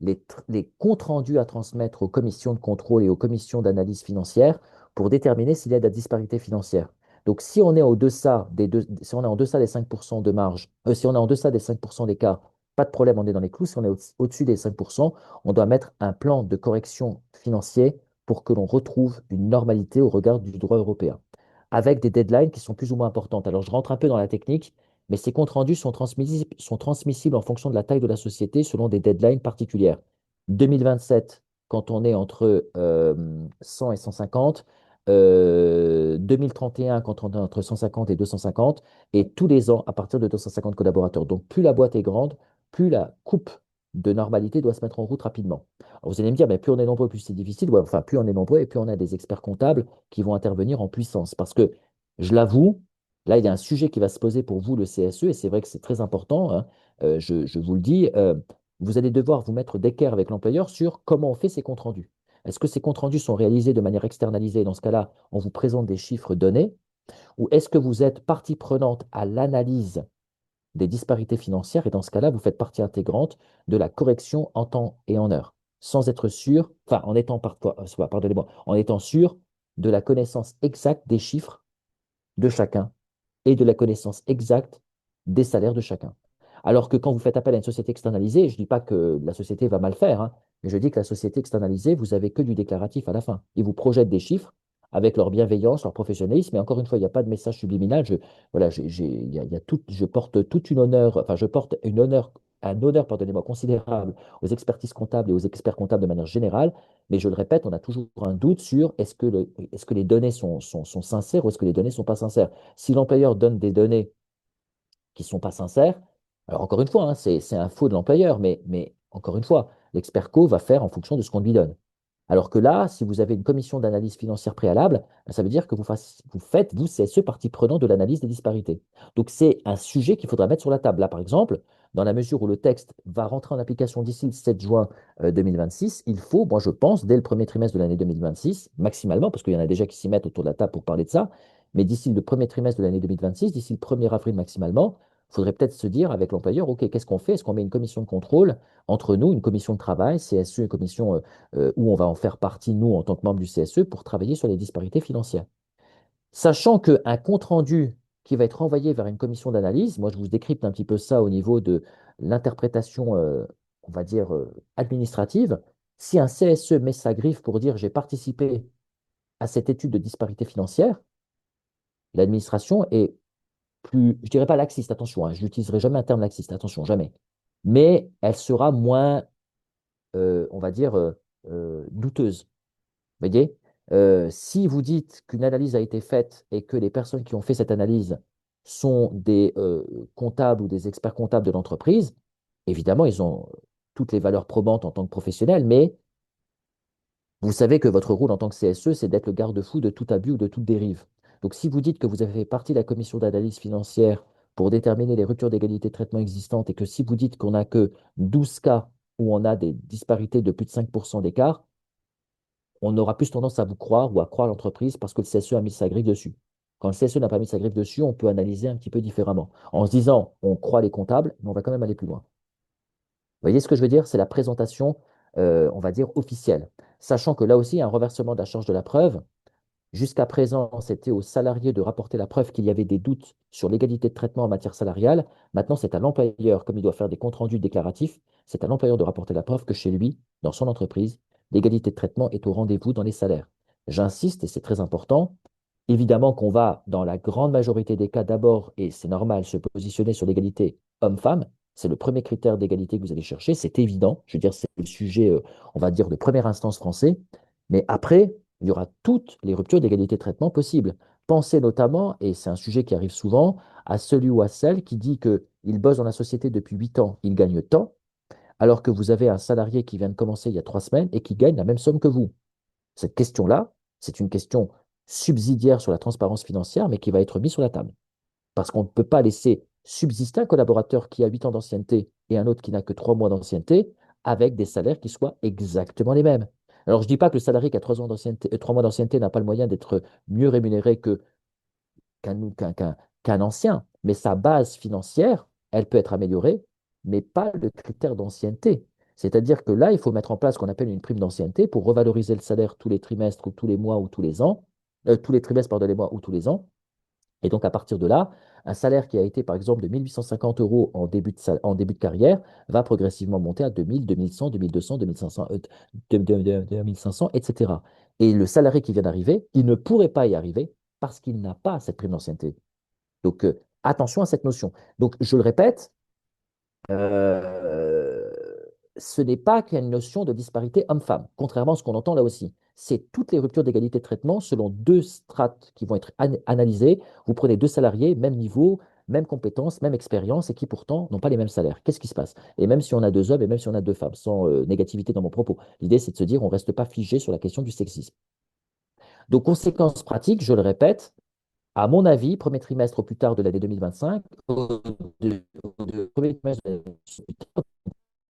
les comptes rendus à transmettre aux commissions de contrôle et aux commissions d'analyse financière pour déterminer s'il y a de la disparité financière. Donc, si on est en deçà si on est en deçà des 5% de marge, si on est en deçà des 5% d'écart, pas de problème, on est dans les clous. Si on est au-dessus des 5%, on doit mettre un plan de correction financier pour que l'on retrouve une normalité au regard du droit européen, avec des deadlines qui sont plus ou moins importantes. Alors, je rentre un peu dans la technique, mais ces comptes rendus sont transmissibles en fonction de la taille de la société selon des deadlines particulières. 2027, quand on est entre 100 et 150, 2031, quand on est entre 150 et 250, et tous les ans à partir de 250 collaborateurs. Donc, plus la boîte est grande, plus la coupe de normalité doit se mettre en route rapidement. Alors, vous allez me dire, mais plus on est nombreux, plus c'est difficile. Ouais, enfin, plus on est nombreux et plus on a des experts comptables qui vont intervenir en puissance. Parce que, je l'avoue, là, il y a un sujet qui va se poser pour vous, le CSE, et c'est vrai que c'est très important, hein. Je vous le dis, vous allez devoir vous mettre d'équerre avec l'employeur sur comment on fait ces comptes rendus. Est-ce que ces comptes rendus sont réalisés de manière externalisée? Dans ce cas-là, on vous présente des chiffres donnés. Ou est-ce que vous êtes partie prenante à l'analyse des disparités financières? Et dans ce cas-là, vous faites partie intégrante de la correction en temps et en heure, sans être sûr, enfin, en étant parfois, pardonnez-moi, en étant sûr de la connaissance exacte des chiffres de chacun et de la connaissance exacte des salaires de chacun. Alors que quand vous faites appel à une société externalisée, je ne dis pas que la société va mal faire, hein, mais je dis que la société externalisée, vous avez que du déclaratif à la fin. Ils vous projettent des chiffres avec leur bienveillance, leur professionnalisme, mais encore une fois, il n'y a pas de message subliminal. Voilà, il y a tout, je porte toute une honneur, enfin, je porte un honneur, pardonnez-moi, considérable aux expertises comptables et aux experts comptables de manière générale, mais je le répète, on a toujours un doute sur est-ce que les données sont sincères ou est-ce que les données ne sont pas sincères. Si l'employeur donne des données qui ne sont pas sincères, alors encore une fois, hein, c'est un faux de l'employeur, mais encore une fois, l'expert co va faire en fonction de ce qu'on lui donne. Alors que là, si vous avez une commission d'analyse financière préalable, ben, ça veut dire que vous faites, vous, c'est ce partie prenant de l'analyse des disparités. Donc, c'est un sujet qu'il faudra mettre sur la table. Là, par exemple, dans la mesure où le texte va rentrer en application d'ici le 7 juin 2026, il faut, moi je pense, dès le premier trimestre de l'année 2026, maximalement, parce qu'il y en a déjà qui s'y mettent autour de la table pour parler de ça, mais d'ici le premier trimestre de l'année 2026, d'ici le 1er avril maximalement, il faudrait peut-être se dire avec l'employeur, OK, qu'est-ce qu'on fait? Est-ce qu'on met une commission de contrôle entre nous, une commission de travail, CSE, une commission où on va en faire partie, nous, en tant que membres du CSE, pour travailler sur les disparités financières. Sachant qu'un compte-rendu qui va être envoyé vers une commission d'analyse, moi je vous décrypte un petit peu ça au niveau de l'interprétation, on va dire, administrative. Si un CSE met sa griffe pour dire j'ai participé à cette étude de disparité financière, l'administration est plus, je dirais pas laxiste, attention, hein, je n'utiliserai jamais un terme laxiste, attention, jamais. Mais elle sera moins, on va dire, douteuse. Vous voyez, si vous dites qu'une analyse a été faite et que les personnes qui ont fait cette analyse sont des comptables ou des experts comptables de l'entreprise, évidemment, ils ont toutes les valeurs probantes en tant que professionnels, mais vous savez que votre rôle en tant que CSE, c'est d'être le garde-fou de tout abus ou de toute dérive. Donc, si vous dites que vous avez fait partie de la commission d'analyse financière pour déterminer les ruptures d'égalité de traitement existantes et que si vous dites qu'on n'a que 12 cas où on a des disparités de plus de 5% d'écart, on aura plus tendance à vous croire ou à croire l'entreprise parce que le CSE a mis sa griffe dessus. Quand le CSE n'a pas mis sa griffe dessus, on peut analyser un petit peu différemment. En se disant, on croit les comptables, mais on va quand même aller plus loin. Vous voyez ce que je veux dire? C'est la présentation, on va dire, officielle. Sachant que là aussi, il y a un reversement de la charge de la preuve. Jusqu'à présent, c'était aux salariés de rapporter la preuve qu'il y avait des doutes sur l'égalité de traitement en matière salariale. Maintenant, c'est à l'employeur, comme il doit faire des comptes rendus déclaratifs, c'est à l'employeur de rapporter la preuve que chez lui, dans son entreprise, l'égalité de traitement est au rendez-vous dans les salaires. J'insiste, et c'est très important, évidemment qu'on va, dans la grande majorité des cas, d'abord, et c'est normal, se positionner sur l'égalité homme-femme. C'est le premier critère d'égalité que vous allez chercher, c'est évident. Je veux dire, c'est le sujet, on va dire, de première instance français. Mais après, il y aura toutes les ruptures d'égalité de traitement possibles. Pensez notamment, et c'est un sujet qui arrive souvent, à celui ou à celle qui dit qu'il bosse dans la société depuis 8 ans, il gagne tant, alors que vous avez un salarié qui vient de commencer il y a 3 semaines et qui gagne la même somme que vous. Cette question-là, c'est une question subsidiaire sur la transparence financière, mais qui va être mise sur la table. Parce qu'on ne peut pas laisser subsister un collaborateur qui a 8 ans d'ancienneté et un autre qui n'a que 3 mois d'ancienneté avec des salaires qui soient exactement les mêmes. Alors, je ne dis pas que le salarié qui a 3 ans d'ancienneté, 3 mois d'ancienneté n'a pas le moyen d'être mieux rémunéré qu'un ancien, mais sa base financière, elle peut être améliorée, mais pas le critère d'ancienneté. C'est-à-dire que là, il faut mettre en place ce qu'on appelle une prime d'ancienneté pour revaloriser le salaire tous les trimestres ou tous les mois ou tous les ans, tous les trimestres, pardonnez-moi, ou tous les ans. Et donc, à partir de là, un salaire qui a été, par exemple, de 1 850 euros en début de carrière va progressivement monter à 2000, 2100, 2200, 2500, 2500, etc. Et le salarié qui vient d'arriver, il ne pourrait pas y arriver parce qu'il n'a pas cette prime d'ancienneté. Donc, Attention à cette notion. Donc, je le répète, euh, ce n'est pas qu'une notion de disparité homme-femme, contrairement à ce qu'on entend là aussi. C'est toutes les ruptures d'égalité de traitement selon deux strates qui vont être analysées. Vous prenez deux salariés, même niveau, même compétences, même expérience, et qui pourtant n'ont pas les mêmes salaires. Qu'est-ce qui se passe? Et même si on a deux hommes et même si on a deux femmes, sans négativité dans mon propos, l'idée c'est de se dire on ne reste pas figé sur la question du sexisme. Donc, conséquences pratiques, je le répète, à mon avis, premier trimestre au plus tard de l'année 2025, premier trimestre de l'année 2025,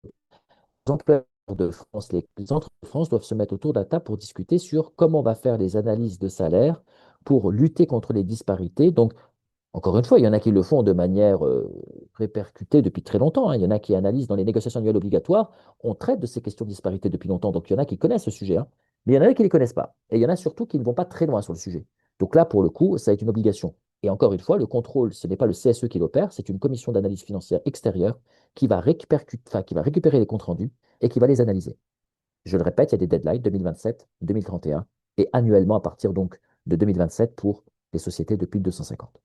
les employeurs de France, les entreprises de France doivent se mettre autour de la table pour discuter sur comment on va faire les analyses de salaire pour lutter contre les disparités. Donc, encore une fois, il y en a qui le font de manière répercutée depuis très longtemps, hein. Il y en a qui analysent dans les négociations annuelles obligatoires. On traite de ces questions de disparité depuis longtemps. Donc, il y en a qui connaissent ce sujet, hein. Mais il y en a qui ne les connaissent pas. Et il y en a surtout qui ne vont pas très loin sur le sujet. Donc là, pour le coup, ça va être une obligation. Et encore une fois, le contrôle, ce n'est pas le CSE qui l'opère, c'est une commission d'analyse financière extérieure qui va récupérer les comptes rendus et qui va les analyser. Je le répète, il y a des deadlines 2027, 2031 et annuellement à partir donc de 2027 pour les sociétés de plus de 250.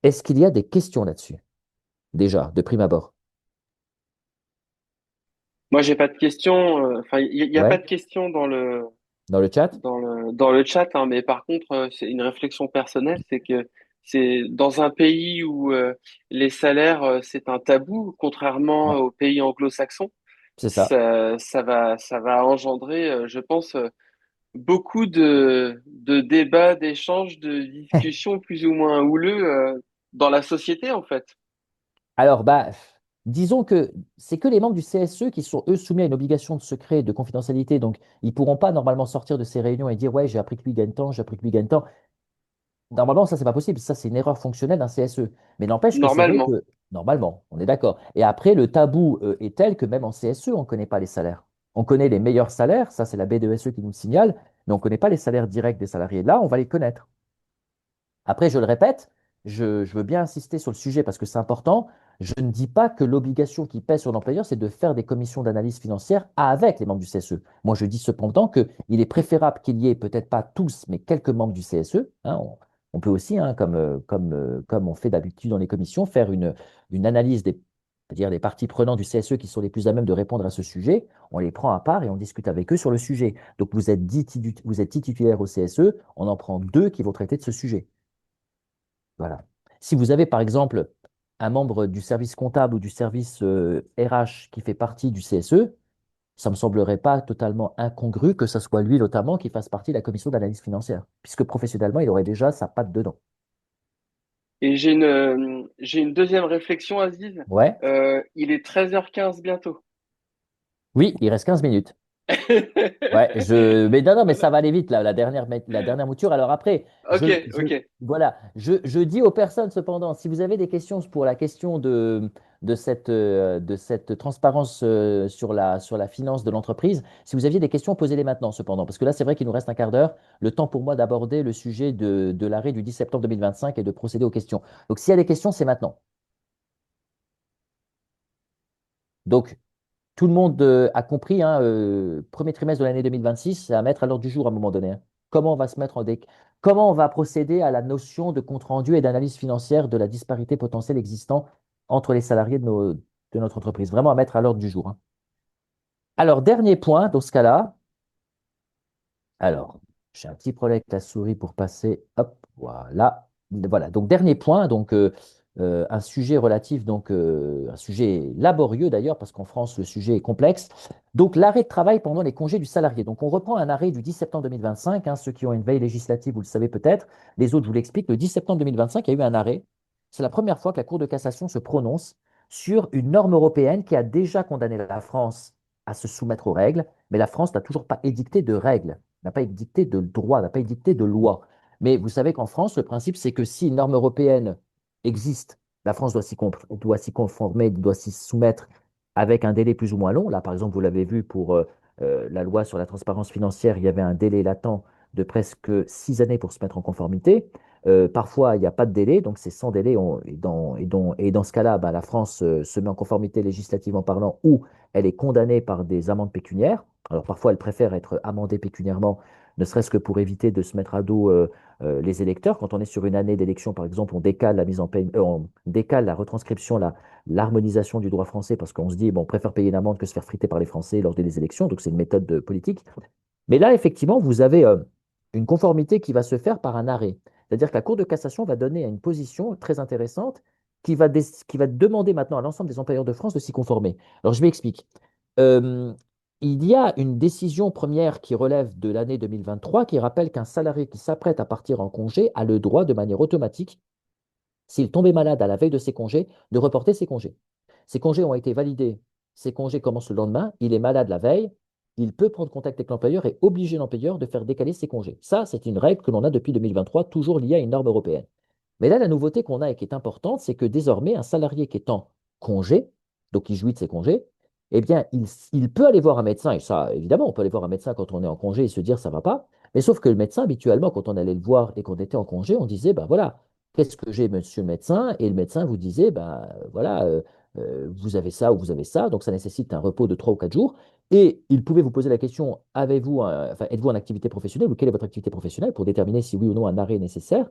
Est-ce qu'il y a des questions là-dessus, déjà, de prime abord? Moi, j'ai pas de questions. Enfin, il y a pas Ouais, de questions dans le chat? dans le chat, hein, mais par contre, c'est une réflexion personnelle, c'est que c'est dans un pays où les salaires c'est un tabou, contrairement Ouais, aux pays anglo-saxons, c'est ça. ça va engendrer, je pense, beaucoup de débats, d'échanges, de discussions plus ou moins houleux dans la société en fait. Alors, bah, disons que c'est que les membres du CSE qui sont, eux, soumis à une obligation de secret et de confidentialité. Donc, ils ne pourront pas normalement sortir de ces réunions et dire, ouais, j'ai appris que lui gagne tant, j'ai appris que lui gagne tant. Normalement, ça, c'est pas possible. Ça, c'est une erreur fonctionnelle d'un CSE. Mais n'empêche que c'est vrai Normalement. que, normalement, on est d'accord. Et après, le tabou est tel que même en CSE, on ne connaît pas les salaires. On connaît les meilleurs salaires, ça, c'est la BDESE qui nous le signale, mais on ne connaît pas les salaires directs des salariés. Là, on va les connaître. Après, je le répète, je veux bien insister sur le sujet parce que c'est important. Je ne dis pas que l'obligation qui pèse sur l'employeur, c'est de faire des commissions d'analyse financière avec les membres du CSE. Moi, je dis cependant qu'il est préférable qu'il y ait peut-être pas tous, mais quelques membres du CSE, hein. On peut aussi, hein, comme on fait d'habitude dans les commissions, faire une analyse c'est-à-dire des parties prenantes du CSE qui sont les plus à même de répondre à ce sujet. On les prend à part et on discute avec eux sur le sujet. Donc, vous êtes 10 titulaires au CSE, on en prend deux qui vont traiter de ce sujet. Voilà. Si vous avez, par exemple, un membre du service comptable ou du service RH qui fait partie du CSE, ça ne me semblerait pas totalement incongru que ce soit lui notamment qui fasse partie de la commission d'analyse financière, puisque professionnellement, il aurait déjà sa patte dedans. Et j'ai une deuxième réflexion, Aziz. Ouais. Il est 13h15 bientôt. Oui, il reste 15 minutes. Ouais, mais non, non, mais Voilà. ça va aller vite, là, la dernière mouture. Alors après, Ok, ok. voilà, je dis aux personnes cependant, si vous avez des questions pour la question de cette transparence sur la finance de l'entreprise, si vous aviez des questions, posez-les maintenant cependant, parce que là, c'est vrai qu'il nous reste un quart d'heure, le temps pour moi d'aborder le sujet de l'arrêt du 10 septembre 2025 et de procéder aux questions. Donc, s'il y a des questions, c'est maintenant. Donc, tout le monde a compris, hein, premier trimestre de l'année 2026, c'est à mettre à l'ordre du jour à un moment donné, hein. Comment on va se mettre comment on va procéder à la notion de compte rendu et d'analyse financière de la disparité potentielle existant entre les salariés de notre entreprise. Vraiment à mettre à l'ordre du jour, hein. Alors, dernier point, dans ce cas-là, alors, j'ai un petit problème avec la souris pour passer. Hop, voilà. Voilà. Donc, dernier point, donc un sujet relatif, donc un sujet laborieux d'ailleurs, parce qu'en France, le sujet est complexe. Donc, l'arrêt de travail pendant les congés du salarié. Donc, on reprend un arrêt du 10 septembre 2025, hein. Ceux qui ont une veille législative, vous le savez peut-être. Les autres, je vous l'explique. Le 10 septembre 2025, il y a eu un arrêt. C'est la première fois que la Cour de cassation se prononce sur une norme européenne qui a déjà condamné la France à se soumettre aux règles, mais la France n'a toujours pas édicté de règles, n'a pas édicté de droit, n'a pas édicté de loi. Mais vous savez qu'en France, le principe, c'est que si une norme européenne existe, la France doit s'y conformer, doit s'y soumettre avec un délai plus ou moins long. Là, par exemple, vous l'avez vu pour la loi sur la transparence financière, il y avait un délai latent de presque 6 années pour se mettre en conformité. Parfois, il n'y a pas de délai, donc c'est sans délai. Et dans ce cas-là, bah, la France se met en conformité législativement parlant ou elle est condamnée par des amendes pécuniaires. Alors parfois, elle préfère être amendée pécuniairement, ne serait-ce que pour éviter de se mettre à dos les électeurs. Quand on est sur une année d'élection, par exemple, on décale la mise en paie, on décale la retranscription, l'harmonisation du droit français parce qu'on se dit, bon, on préfère payer une amende que se faire friter par les Français lors des élections. Donc, c'est une méthode politique. Mais là, effectivement, vous avez une conformité qui va se faire par un arrêt. C'est-à-dire que la Cour de cassation va donner une position très intéressante qui va demander maintenant à l'ensemble des employeurs de France de s'y conformer. Alors, je m'explique. Euh, il y a une décision première qui relève de l'année 2023 qui rappelle qu'un salarié qui s'apprête à partir en congé a le droit de manière automatique, s'il tombait malade à la veille de ses congés, de reporter ses congés. Ses congés ont été validés, ses congés commencent le lendemain, il est malade la veille, il peut prendre contact avec l'employeur et obliger l'employeur de faire décaler ses congés. Ça, c'est une règle que l'on a depuis 2023, toujours liée à une norme européenne. Mais là, la nouveauté qu'on a et qui est importante, c'est que désormais, un salarié qui est en congé, donc il jouit de ses congés, eh bien, il peut aller voir un médecin, et ça, évidemment, on peut aller voir un médecin quand on est en congé et se dire ça va pas, mais sauf que le médecin, habituellement, quand on allait le voir et qu'on était en congé, on disait, ben voilà, qu'est-ce que j'ai, monsieur le médecin? Et le médecin vous disait, ben voilà, vous avez ça ou vous avez ça, donc ça nécessite un repos de 3 ou 4 jours. Et il pouvait vous poser la question, enfin, êtes-vous en activité professionnelle ou quelle est votre activité professionnelle pour déterminer si oui ou non un arrêt est nécessaire.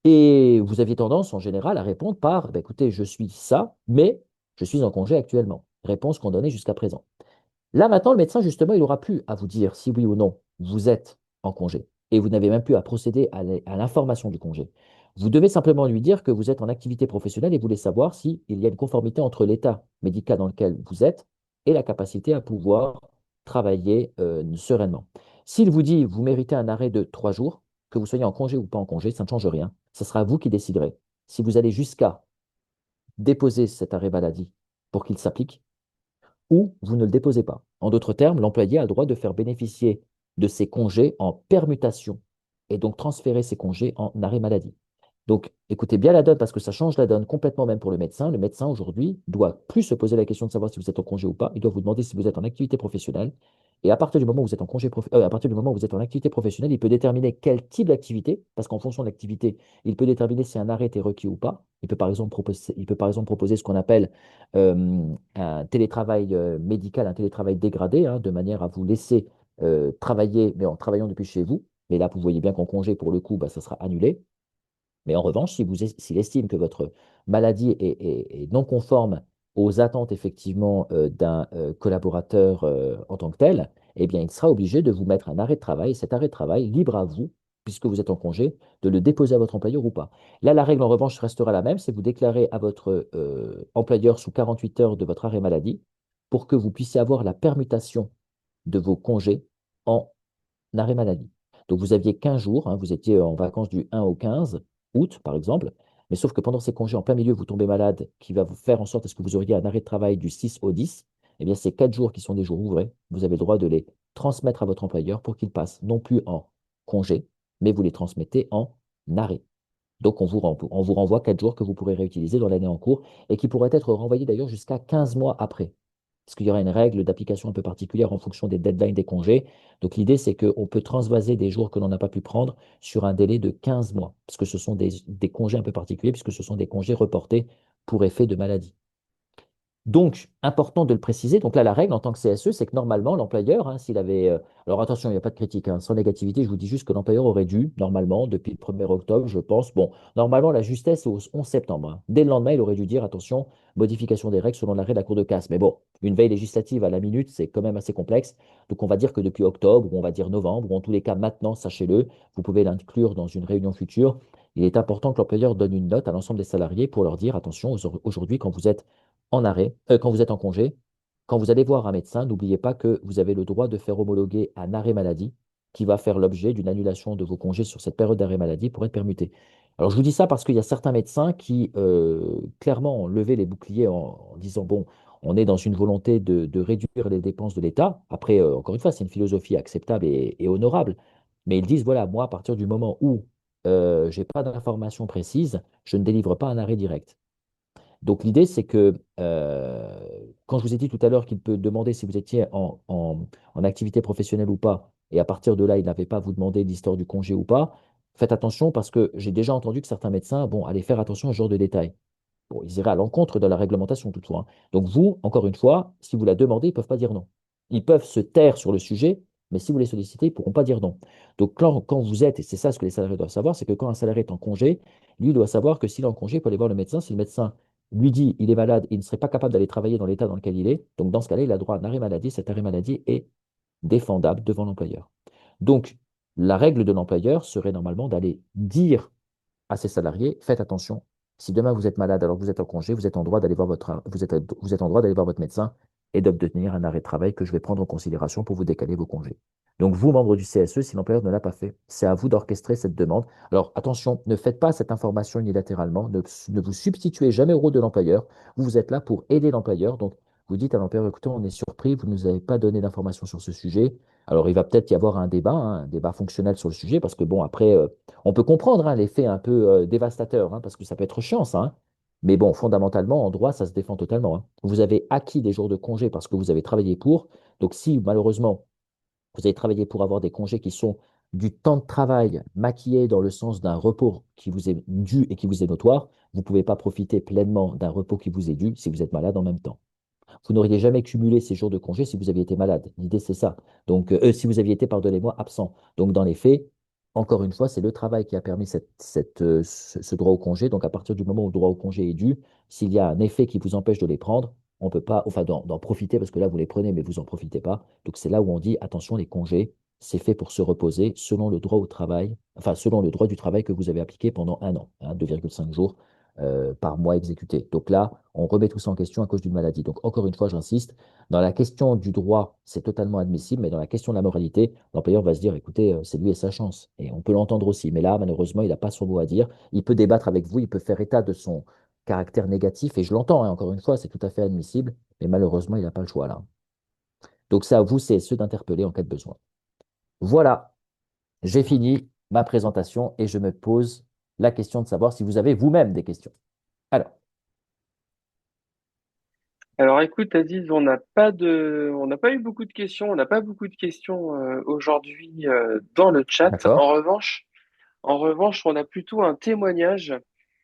Et vous aviez tendance, en général, à répondre par, bah, écoutez, je suis ça, mais je suis en congé actuellement. Réponse qu'on donnait jusqu'à présent. Là, maintenant, le médecin, justement, il n'aura plus à vous dire si oui ou non vous êtes en congé. Et vous n'avez même plus à procéder à l'information du congé. Vous devez simplement lui dire que vous êtes en activité professionnelle et vous voulez savoir s'il y a une conformité entre l'état médical dans lequel vous êtes et la capacité à pouvoir travailler sereinement. S'il vous dit vous méritez un arrêt de 3 jours, que vous soyez en congé ou pas en congé, ça ne change rien. Ce sera vous qui déciderez si vous allez jusqu'à déposer cet arrêt maladie pour qu'il s'applique ou vous ne le déposez pas. En d'autres termes, l'employé a le droit de faire bénéficier de ses congés en permutation et donc transférer ses congés en arrêt maladie. Donc, écoutez bien la donne parce que ça change la donne complètement même pour le médecin. Le médecin aujourd'hui doit plus se poser la question de savoir si vous êtes en congé ou pas. Il doit vous demander si vous êtes en activité professionnelle. Et à partir du moment où vous êtes à partir du moment où vous êtes en activité professionnelle, il peut déterminer quel type d'activité, parce qu'en fonction de l'activité, il peut déterminer si un arrêt est requis ou pas. Il peut par exemple proposer ce qu'on appelle un télétravail médical, un télétravail dégradé, hein, de manière à vous laisser travailler, mais en travaillant depuis chez vous. Mais là, vous voyez bien qu'en congé, pour le coup, bah, ça sera annulé. Mais en revanche, s'il estime que votre maladie est non conforme aux attentes effectivement d'un collaborateur en tant que tel, eh bien, il sera obligé de vous mettre un arrêt de travail. Et cet arrêt de travail, libre à vous, puisque vous êtes en congé, de le déposer à votre employeur ou pas. Là, la règle en revanche restera la même, c'est vous déclarez à votre employeur sous 48 heures de votre arrêt maladie pour que vous puissiez avoir la permutation de vos congés en arrêt maladie. Donc vous aviez 15 jours, hein, vous étiez en vacances du 1 au 15 août, par exemple, mais sauf que pendant ces congés, en plein milieu, vous tombez malade, qui va vous faire en sorte à ce que vous auriez un arrêt de travail du 6 au 10, eh bien ces 4 jours qui sont des jours ouvrés, vous avez le droit de les transmettre à votre employeur pour qu'il passe non plus en congé, mais vous les transmettez en arrêt. Donc on vous renvoie 4 jours que vous pourrez réutiliser dans l'année en cours et qui pourraient être renvoyés d'ailleurs jusqu'à 15 mois après. Parce qu'il y aura une règle d'application un peu particulière en fonction des deadlines des congés. Donc l'idée, c'est qu'on peut transvaser des jours que l'on n'a pas pu prendre sur un délai de 15 mois, parce que ce sont des congés un peu particuliers, puisque ce sont des congés reportés pour effet de maladie. Donc, important de le préciser. Donc là, la règle en tant que CSE, c'est que normalement, l'employeur, hein, s'il avait... alors attention, il n'y a pas de critique, hein, sans négativité, je vous dis juste que l'employeur aurait dû, normalement, depuis le 1er octobre, je pense, bon, normalement, la justesse est au 11 septembre, hein. Dès le lendemain, il aurait dû dire, attention, modification des règles selon l'arrêt de la Cour de casse. Mais bon, une veille législative à la minute, c'est quand même assez complexe. Donc on va dire que depuis octobre, ou on va dire novembre, ou en tous les cas maintenant, sachez-le, vous pouvez l'inclure dans une réunion future. Il est important que l'employeur donne une note à l'ensemble des salariés pour leur dire, attention, aujourd'hui, quand vous êtes en arrêt, quand vous êtes en congé, quand vous allez voir un médecin, n'oubliez pas que vous avez le droit de faire homologuer un arrêt maladie qui va faire l'objet d'une annulation de vos congés sur cette période d'arrêt maladie pour être permuté. Alors, je vous dis ça parce qu'il y a certains médecins qui, clairement, ont levé les boucliers en disant, bon, on est dans une volonté de réduire les dépenses de l'État. Après, encore une fois, c'est une philosophie acceptable et honorable. Mais ils disent, voilà, moi, à partir du moment où je n'ai pas d'informations précises, je ne délivre pas un arrêt direct. Donc l'idée, c'est que quand je vous ai dit tout à l'heure qu'il peut demander si vous étiez en activité professionnelle ou pas, et à partir de là, il n'avait pas à vous demander l'histoire du congé ou pas, faites attention parce que j'ai déjà entendu que certains médecins, bon, allaient faire attention à ce genre de détails. Bon, ils iraient à l'encontre de la réglementation toutefois, hein. Donc vous, encore une fois, si vous la demandez, ils ne peuvent pas dire non. Ils peuvent se taire sur le sujet, Mais si vous les sollicitez, ils ne pourront pas dire non. Donc, quand vous êtes, et c'est ça ce que les salariés doivent savoir, c'est que quand un salarié est en congé, lui doit savoir que s'il est en congé, il peut aller voir le médecin. Si le médecin lui dit il est malade, il ne serait pas capable d'aller travailler dans l'état dans lequel il est. Donc, dans ce cas-là, il a droit à un arrêt maladie. Cet arrêt maladie est défendable devant l'employeur. Donc, la règle de l'employeur serait normalement d'aller dire à ses salariés, faites attention, si demain vous êtes malade alors que vous êtes en congé, vous êtes en droit d'aller voir vous êtes en droit d'aller voir votre médecin et d'obtenir un arrêt de travail que je vais prendre en considération pour vous décaler vos congés. Donc, vous, membres du CSE, si l'employeur ne l'a pas fait, c'est à vous d'orchestrer cette demande. Alors, attention, ne faites pas cette information unilatéralement, ne vous substituez jamais au rôle de l'employeur. Vous êtes là pour aider l'employeur. Donc, vous dites à l'employeur, écoutez, on est surpris, vous ne nous avez pas donné d'informations sur ce sujet. Alors, il va peut-être y avoir un débat fonctionnel sur le sujet, parce que, bon, après, on peut comprendre l'effet un peu dévastateur, parce que ça peut être chiant, ça. Mais bon, fondamentalement, en droit, ça se défend totalement. Vous avez acquis des jours de congé parce que vous avez travaillé pour. Donc, si malheureusement, vous avez travaillé pour avoir des congés qui sont du temps de travail maquillé dans le sens d'un repos qui vous est dû et qui vous est notoire, vous ne pouvez pas profiter pleinement d'un repos qui vous est dû si vous êtes malade en même temps. Vous n'auriez jamais cumulé ces jours de congé si vous aviez été malade. L'idée, c'est ça. Donc, si vous aviez été, pardonnez-moi, absent. Donc, dans les faits, encore une fois, c'est le travail qui a permis ce droit au congé. Donc, à partir du moment où le droit au congé est dû, s'il y a un effet qui vous empêche de les prendre, on ne peut pas, enfin, d'en profiter, parce que là, vous les prenez, mais vous n'en profitez pas. Donc, c'est là où on dit, attention, les congés, c'est fait pour se reposer selon le droit au travail, enfin, selon le droit du travail que vous avez appliqué pendant un an, 2,5 jours par mois exécuté. Donc là, on remet tout ça en question à cause d'une maladie. Donc encore une fois, j'insiste, dans la question du droit, c'est totalement admissible, mais dans la question de la moralité, l'employeur va se dire, écoutez, c'est lui et sa chance. Et on peut l'entendre aussi. Mais là, malheureusement, il n'a pas son mot à dire. Il peut débattre avec vous, il peut faire état de son caractère négatif, et je l'entends, encore une fois, c'est tout à fait admissible, mais malheureusement, il n'a pas le choix là. Donc ça, vous, c'est ceux d'interpeller en cas de besoin. Voilà, j'ai fini ma présentation et je me pose la question de savoir si vous avez vous-même des questions. Alors, Alors écoute, Aziz, on n'a pas eu beaucoup de questions, on n'a pas beaucoup de questions aujourd'hui dans le chat. d'accord. En revanche, on a plutôt un témoignage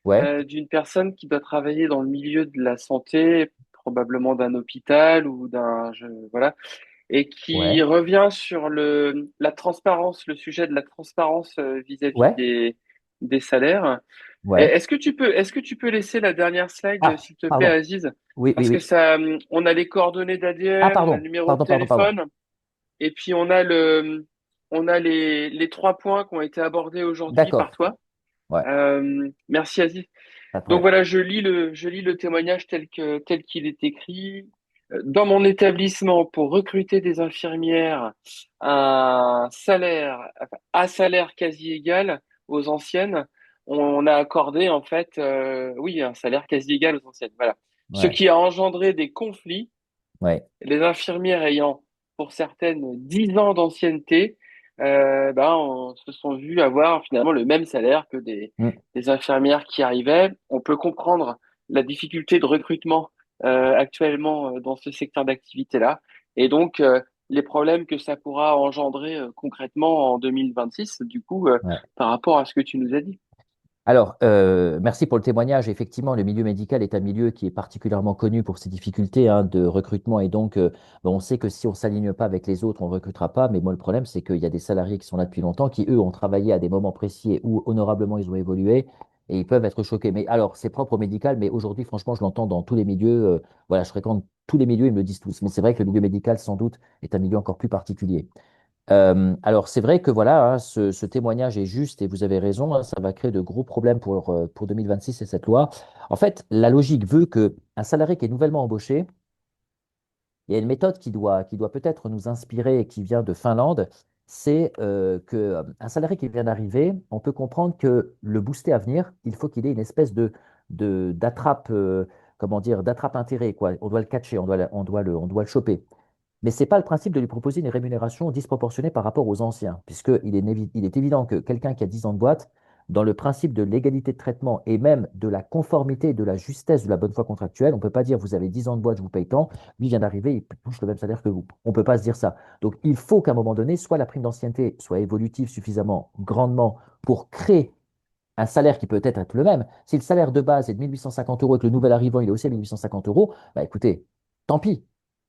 Ouais, d'une personne qui doit travailler dans le milieu de la santé, probablement d'un hôpital ou voilà, et qui ouais, revient sur la transparence, le sujet de la transparence vis-à-vis ouais, des salaires. ouais. Est-ce que tu peux laisser la dernière slide, Ah, s'il te plaît, pardon. Aziz? Oui, oui, Parce que oui. ça, on a les coordonnées Ah, d'ADM, on a le pardon, numéro de pardon, pardon, pardon. téléphone, et puis on a les trois points qui ont été abordés aujourd'hui par D'accord. toi. Ouais, Merci, Aziz. pas de Donc problème. voilà, je lis le témoignage tel qu'il est écrit. Dans mon établissement, pour recruter des infirmières, à salaire quasi égal aux anciennes, on a accordé en fait, oui, un salaire quasi égal aux anciennes. Voilà. Ce Ouais, qui a engendré des conflits, ouais. les infirmières ayant, pour certaines, 10 ans d'ancienneté, on se sont vues avoir finalement le même salaire que Hmm, des infirmières qui arrivaient. On peut comprendre la difficulté de recrutement actuellement dans ce secteur d'activité-là, et donc les problèmes que ça pourra engendrer concrètement en 2026, du coup, ouais. par rapport à ce que tu nous as dit. Alors, merci pour le témoignage. Effectivement, le milieu médical est un milieu qui est particulièrement connu pour ses difficultés de recrutement. Et donc, on sait que si on ne s'aligne pas avec les autres, on ne recrutera pas. Mais moi, le problème, c'est qu'il y a des salariés qui sont là depuis longtemps, qui, eux, ont travaillé à des moments précis et où honorablement ils ont évolué. Et ils peuvent être choqués. Mais alors, c'est propre au médical, mais aujourd'hui, franchement, je l'entends dans tous les milieux. Voilà, je fréquente tous les milieux, ils me le disent tous. Mais c'est vrai que le milieu médical, sans doute, est un milieu encore plus particulier. Alors, c'est vrai que voilà, ce témoignage est juste et vous avez raison, ça va créer de gros problèmes pour 2026 et cette loi. En fait, la logique veut qu'un salarié qui est nouvellement embauché, il y a une méthode qui doit peut-être nous inspirer et qui vient de Finlande, c'est qu'un salarié qui vient d'arriver, on peut comprendre que le booster à venir, il faut qu'il ait une espèce d'attrape, comment dire, d'attrape intérêt, quoi. On doit le catcher, on doit le choper. Mais ce n'est pas le principe de lui proposer une rémunération disproportionnée par rapport aux anciens, puisqu'il est évident que quelqu'un qui a 10 ans de boîte, dans le principe de l'égalité de traitement et même de la conformité et de la justesse de la bonne foi contractuelle, on ne peut pas dire vous avez 10 ans de boîte, je vous paye tant, lui vient d'arriver, il touche le même salaire que vous. On ne peut pas se dire ça. Donc il faut qu'à un moment donné, soit la prime d'ancienneté soit évolutive suffisamment grandement pour créer un salaire qui peut être le même. Si le salaire de base est de 1850 euros et que le nouvel arrivant il est aussi à 1850 euros, bah écoutez, tant pis.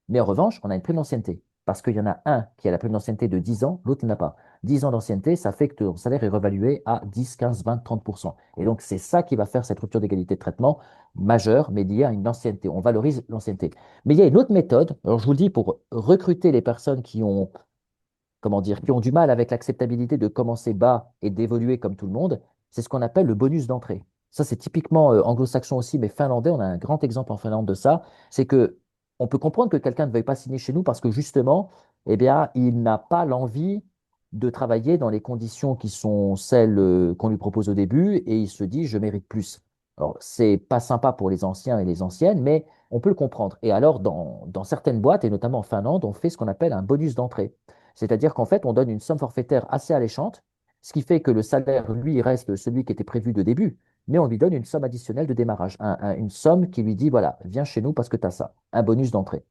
Mais en revanche, on a une prime d'ancienneté. parce qu'il y en a un qui a la prime d'ancienneté de 10 ans, l'autre n'a pas. 10 ans d'ancienneté, ça fait que ton salaire est revalué à 10, 15, 20, 30%. Et donc, c'est ça qui va faire cette rupture d'égalité de traitement majeure, mais liée à une ancienneté. On valorise l'ancienneté. Mais il y a une autre méthode, alors je vous le dis, pour recruter les personnes qui ont comment dire, qui ont du mal avec l'acceptabilité de commencer bas et d'évoluer comme tout le monde, c'est ce qu'on appelle le bonus d'entrée. Ça, c'est typiquement anglo-saxon aussi, mais finlandais. On a un grand exemple en Finlande de ça. C'est que on peut comprendre que quelqu'un ne veuille pas signer chez nous parce que justement, eh bien, il n'a pas l'envie de travailler dans les conditions qui sont celles qu'on lui propose au début et il se dit, je mérite plus. Alors, c'est pas sympa pour les anciens et les anciennes, mais on peut le comprendre. Et alors, dans certaines boîtes, et notamment en Finlande, on fait ce qu'on appelle un bonus d'entrée. C'est-à-dire qu'en fait, on donne une somme forfaitaire assez alléchante, ce qui fait que le salaire, lui, reste celui qui était prévu de début, mais on lui donne une somme additionnelle de démarrage, une somme qui lui dit, voilà, viens chez nous parce que tu as ça, un bonus d'entrée.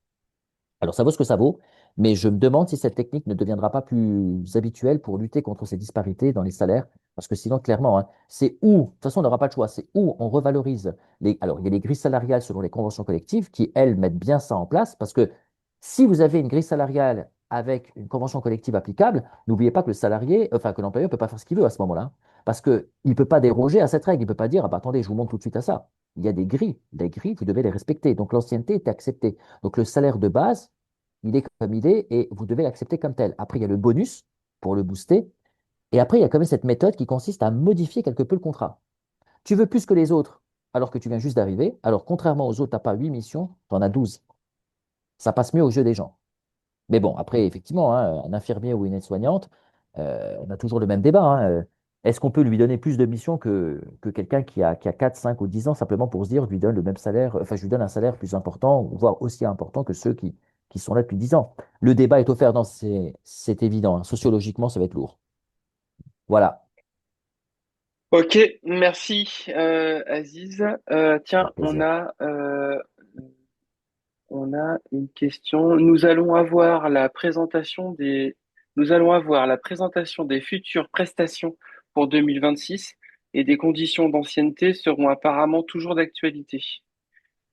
Alors, ça vaut ce que ça vaut, mais je me demande si cette technique ne deviendra pas plus habituelle pour lutter contre ces disparités dans les salaires, parce que sinon, clairement, hein, c'est où, de toute façon, on n'aura pas le choix, c'est où on revalorise les. Alors, il y a les grilles salariales selon les conventions collectives qui, elles, mettent bien ça en place, parce que si vous avez une grille salariale avec une convention collective applicable, n'oubliez pas que le salarié, enfin, que l'employeur ne peut pas faire ce qu'il veut à ce moment-là, hein, parce qu'il ne peut pas déroger à cette règle, il ne peut pas dire, ah bah, attendez, je vous montre tout de suite à ça. Il y a des grilles, les grilles, vous devez les respecter. Donc, l'ancienneté est acceptée. Donc le salaire de base, il est comme il est et vous devez l'accepter comme tel. Après, il y a le bonus pour le booster. Et après, il y a quand même cette méthode qui consiste à modifier quelque peu le contrat. Tu veux plus que les autres alors que tu viens juste d'arriver. Alors, contrairement aux autres, tu n'as pas 8 missions, tu en as 12. Ça passe mieux au jeu des gens. Mais bon, après, effectivement, hein, un infirmier ou une aide-soignante, on a toujours le même débat, hein. Est-ce qu'on peut lui donner plus de missions que quelqu'un qui a 4, 5 ou 10 ans simplement pour se dire, je lui donne le même salaire, enfin, je lui donne un salaire plus important, voire aussi important que ceux qui sont là depuis 10 ans. Le débat est offert, non, c'est évident, hein. Sociologiquement, ça va être lourd. Voilà, Ok, merci Aziz. Tiens, avec plaisir. on a une question. Nous allons avoir la présentation des futures prestations pour 2026 et des conditions d'ancienneté seront apparemment toujours d'actualité.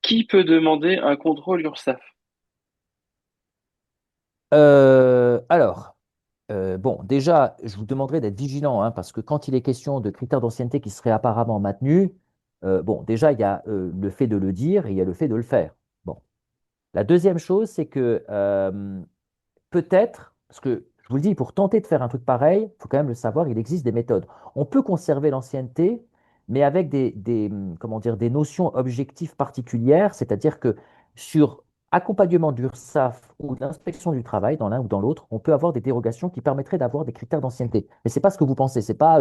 Qui peut demander un contrôle URSSAF? Alors, bon, déjà, je vous demanderai d'être vigilant, hein, parce que quand il est question de critères d'ancienneté qui seraient apparemment maintenus, bon, déjà, il y a le fait de le dire et il y a le fait de le faire. Bon. La deuxième chose, c'est que peut-être, parce que je vous le dis, pour tenter de faire un truc pareil, il faut quand même le savoir, il existe des méthodes. On peut conserver l'ancienneté, mais avec comment dire, des notions objectives particulières, c'est-à-dire que sur accompagnement d'URSSAF ou d'inspection du travail, dans l'un ou dans l'autre, on peut avoir des dérogations qui permettraient d'avoir des critères d'ancienneté. Mais ce n'est pas ce que vous pensez, c'est pas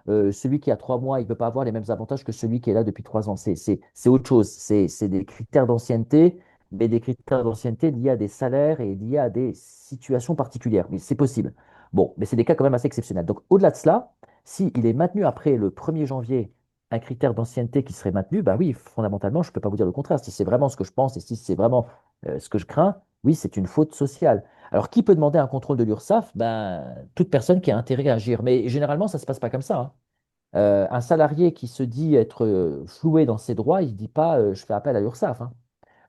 celui qui a 3 mois, il ne peut pas avoir les mêmes avantages que celui qui est là depuis 3 ans. C'est autre chose, c'est des critères d'ancienneté mais des critères d'ancienneté liés à des salaires et liés à des situations particulières. Mais c'est possible. Bon, mais c'est des cas quand même assez exceptionnels. Donc, au-delà de cela, s'il est maintenu après le 1er janvier un critère d'ancienneté qui serait maintenu, bah oui, fondamentalement, je ne peux pas vous dire le contraire. Si c'est vraiment ce que je pense et si c'est vraiment ce que je crains, oui, c'est une faute sociale. Alors, qui peut demander un contrôle de l'URSSAF? Ben, toute personne qui a intérêt à agir. Mais généralement, ça ne se passe pas comme ça, hein. Un salarié qui se dit être floué dans ses droits, il ne dit pas je fais appel à l'URSSAF, hein.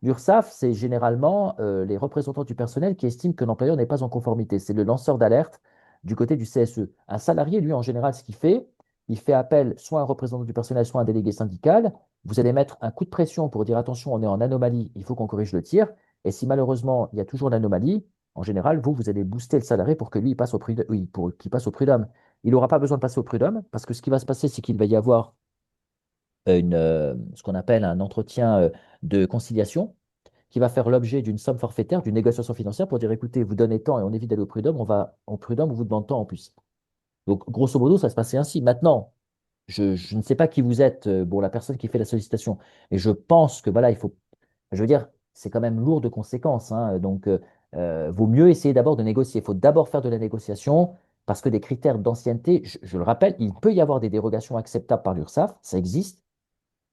L'URSSAF, c'est généralement les représentants du personnel qui estiment que l'employeur n'est pas en conformité. C'est le lanceur d'alerte du côté du CSE. Un salarié, lui, en général, ce qu'il fait, il fait appel soit à un représentant du personnel, soit à un délégué syndical. Vous allez mettre un coup de pression pour dire attention, on est en anomalie, il faut qu'on corrige le tir. Et si malheureusement il y a toujours l'anomalie, en général, vous allez booster le salarié pour que lui il passe au prud'homme. Oui, pour qu'il passe au prud'homme. Il n'aura pas besoin de passer au prud'homme parce que ce qui va se passer, c'est qu'il va y avoir ce qu'on appelle un entretien de conciliation qui va faire l'objet d'une somme forfaitaire, d'une négociation financière pour dire, écoutez, vous donnez tant et on évite d'aller au prud'homme, on va au prud'homme, on vous demande tant en plus. Donc, grosso modo, ça se passait ainsi. Maintenant, je ne sais pas qui vous êtes, bon, la personne qui fait la sollicitation, et je pense que, voilà, il faut, je veux dire, c'est quand même lourd de conséquences, hein. Donc, vaut mieux essayer d'abord de négocier. Il faut d'abord faire de la négociation, parce que des critères d'ancienneté, je le rappelle, il peut y avoir des dérogations acceptables par l'URSSAF, ça existe,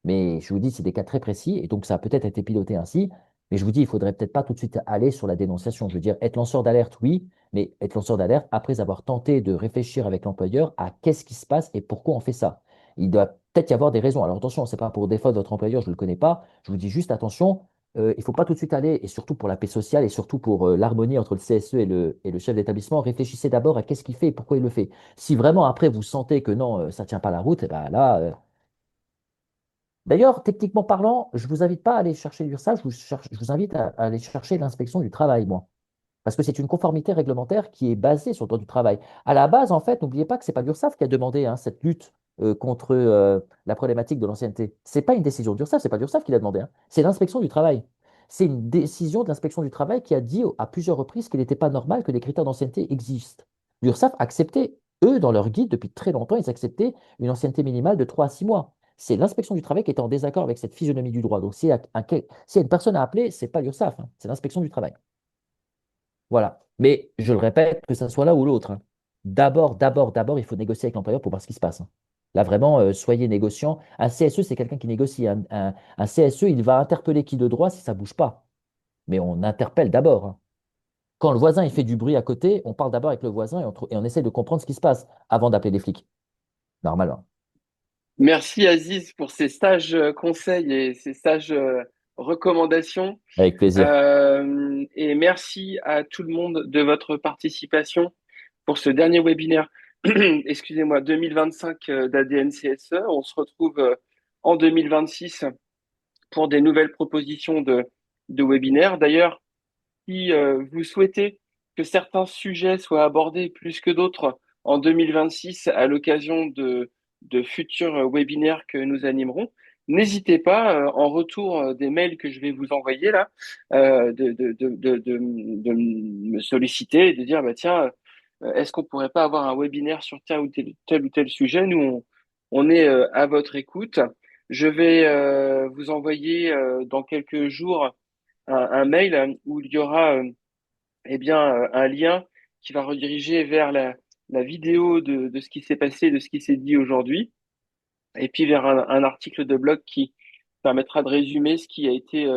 mais je vous dis, c'est des cas très précis, et donc ça a peut-être été piloté ainsi. Mais je vous dis, il faudrait peut-être pas tout de suite aller sur la dénonciation. Je veux dire, être lanceur d'alerte, oui, mais être lanceur d'alerte après avoir tenté de réfléchir avec l'employeur à qu'est-ce qui se passe et pourquoi on fait ça. Il doit peut-être y avoir des raisons. Alors attention, c'est pas pour défaut de votre employeur, je ne le connais pas. Je vous dis juste attention, il ne faut pas tout de suite aller, et surtout pour la paix sociale et surtout pour l'harmonie entre le CSE et le chef d'établissement, réfléchissez d'abord à qu'est-ce qu'il fait et pourquoi il le fait. Si vraiment après vous sentez que non, ça ne tient pas la route, et ben là, d'ailleurs, techniquement parlant, je ne vous invite pas à aller chercher l'URSSAF, je vous invite à aller chercher l'inspection du travail, moi. Parce que c'est une conformité réglementaire qui est basée sur le droit du travail. À la base, en fait, n'oubliez pas que ce n'est pas l'URSSAF qui a demandé hein, cette lutte contre la problématique de l'ancienneté. Ce n'est pas une décision de l'URSSAF, ce n'est pas l'URSSAF qui l'a demandé, hein. C'est l'inspection du travail. C'est une décision de l'inspection du travail qui a dit à plusieurs reprises qu'il n'était pas normal que des critères d'ancienneté existent. L'URSSAF acceptait, eux, dans leur guide, depuis très longtemps, ils acceptaient une ancienneté minimale de 3 à 6 mois. C'est l'inspection du travail qui était en désaccord avec cette physionomie du droit. Donc, s'il y a une personne à appeler, ce n'est pas l'URSSAF, hein, c'est l'inspection du travail. Voilà. Mais je le répète, que ça soit l'un ou l'autre, hein. D'abord, il faut négocier avec l'employeur pour voir ce qui se passe, hein. Là, vraiment, soyez négociant. Un CSE, c'est quelqu'un qui négocie. Un CSE, il va interpeller qui de droit si ça ne bouge pas. Mais on interpelle d'abord, hein. Quand le voisin il fait du bruit à côté, on parle d'abord avec le voisin et on essaie de comprendre ce qui se passe avant d'appeler les flics. Normalement. Merci Aziz pour ces sages conseils et ces sages recommandations. Avec plaisir. Et merci à tout le monde de votre participation pour ce dernier webinaire, excusez-moi, 2025 d'ADN CSE. On se retrouve en 2026 pour des nouvelles propositions de webinaires. D'ailleurs, si vous souhaitez que certains sujets soient abordés plus que d'autres en 2026 à l'occasion de futurs webinaires que nous animerons, n'hésitez pas, en retour des mails que je vais vous envoyer là, de me solliciter et de dire, bah, tiens, est-ce qu'on pourrait pas avoir un webinaire sur tel ou tel sujet? Nous, on est à votre écoute. Je vais vous envoyer dans quelques jours un mail où il y aura eh bien, un lien qui va rediriger vers la vidéo de ce qui s'est passé, de ce qui s'est dit aujourd'hui, et puis vers un article de blog qui permettra de résumer ce qui a été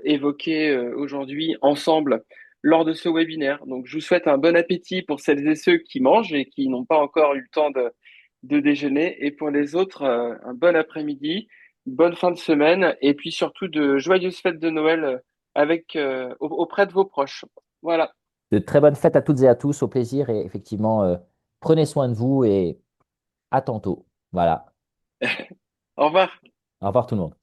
évoqué aujourd'hui ensemble lors de ce webinaire. Donc, je vous souhaite un bon appétit pour celles et ceux qui mangent et qui n'ont pas encore eu le temps de déjeuner, et pour les autres, un bon après-midi, une bonne fin de semaine, et puis surtout de joyeuses fêtes de Noël auprès de vos proches. Voilà. De très bonnes fêtes à toutes et à tous, au plaisir et effectivement, prenez soin de vous et à tantôt. Voilà. Au revoir. Au revoir tout le monde.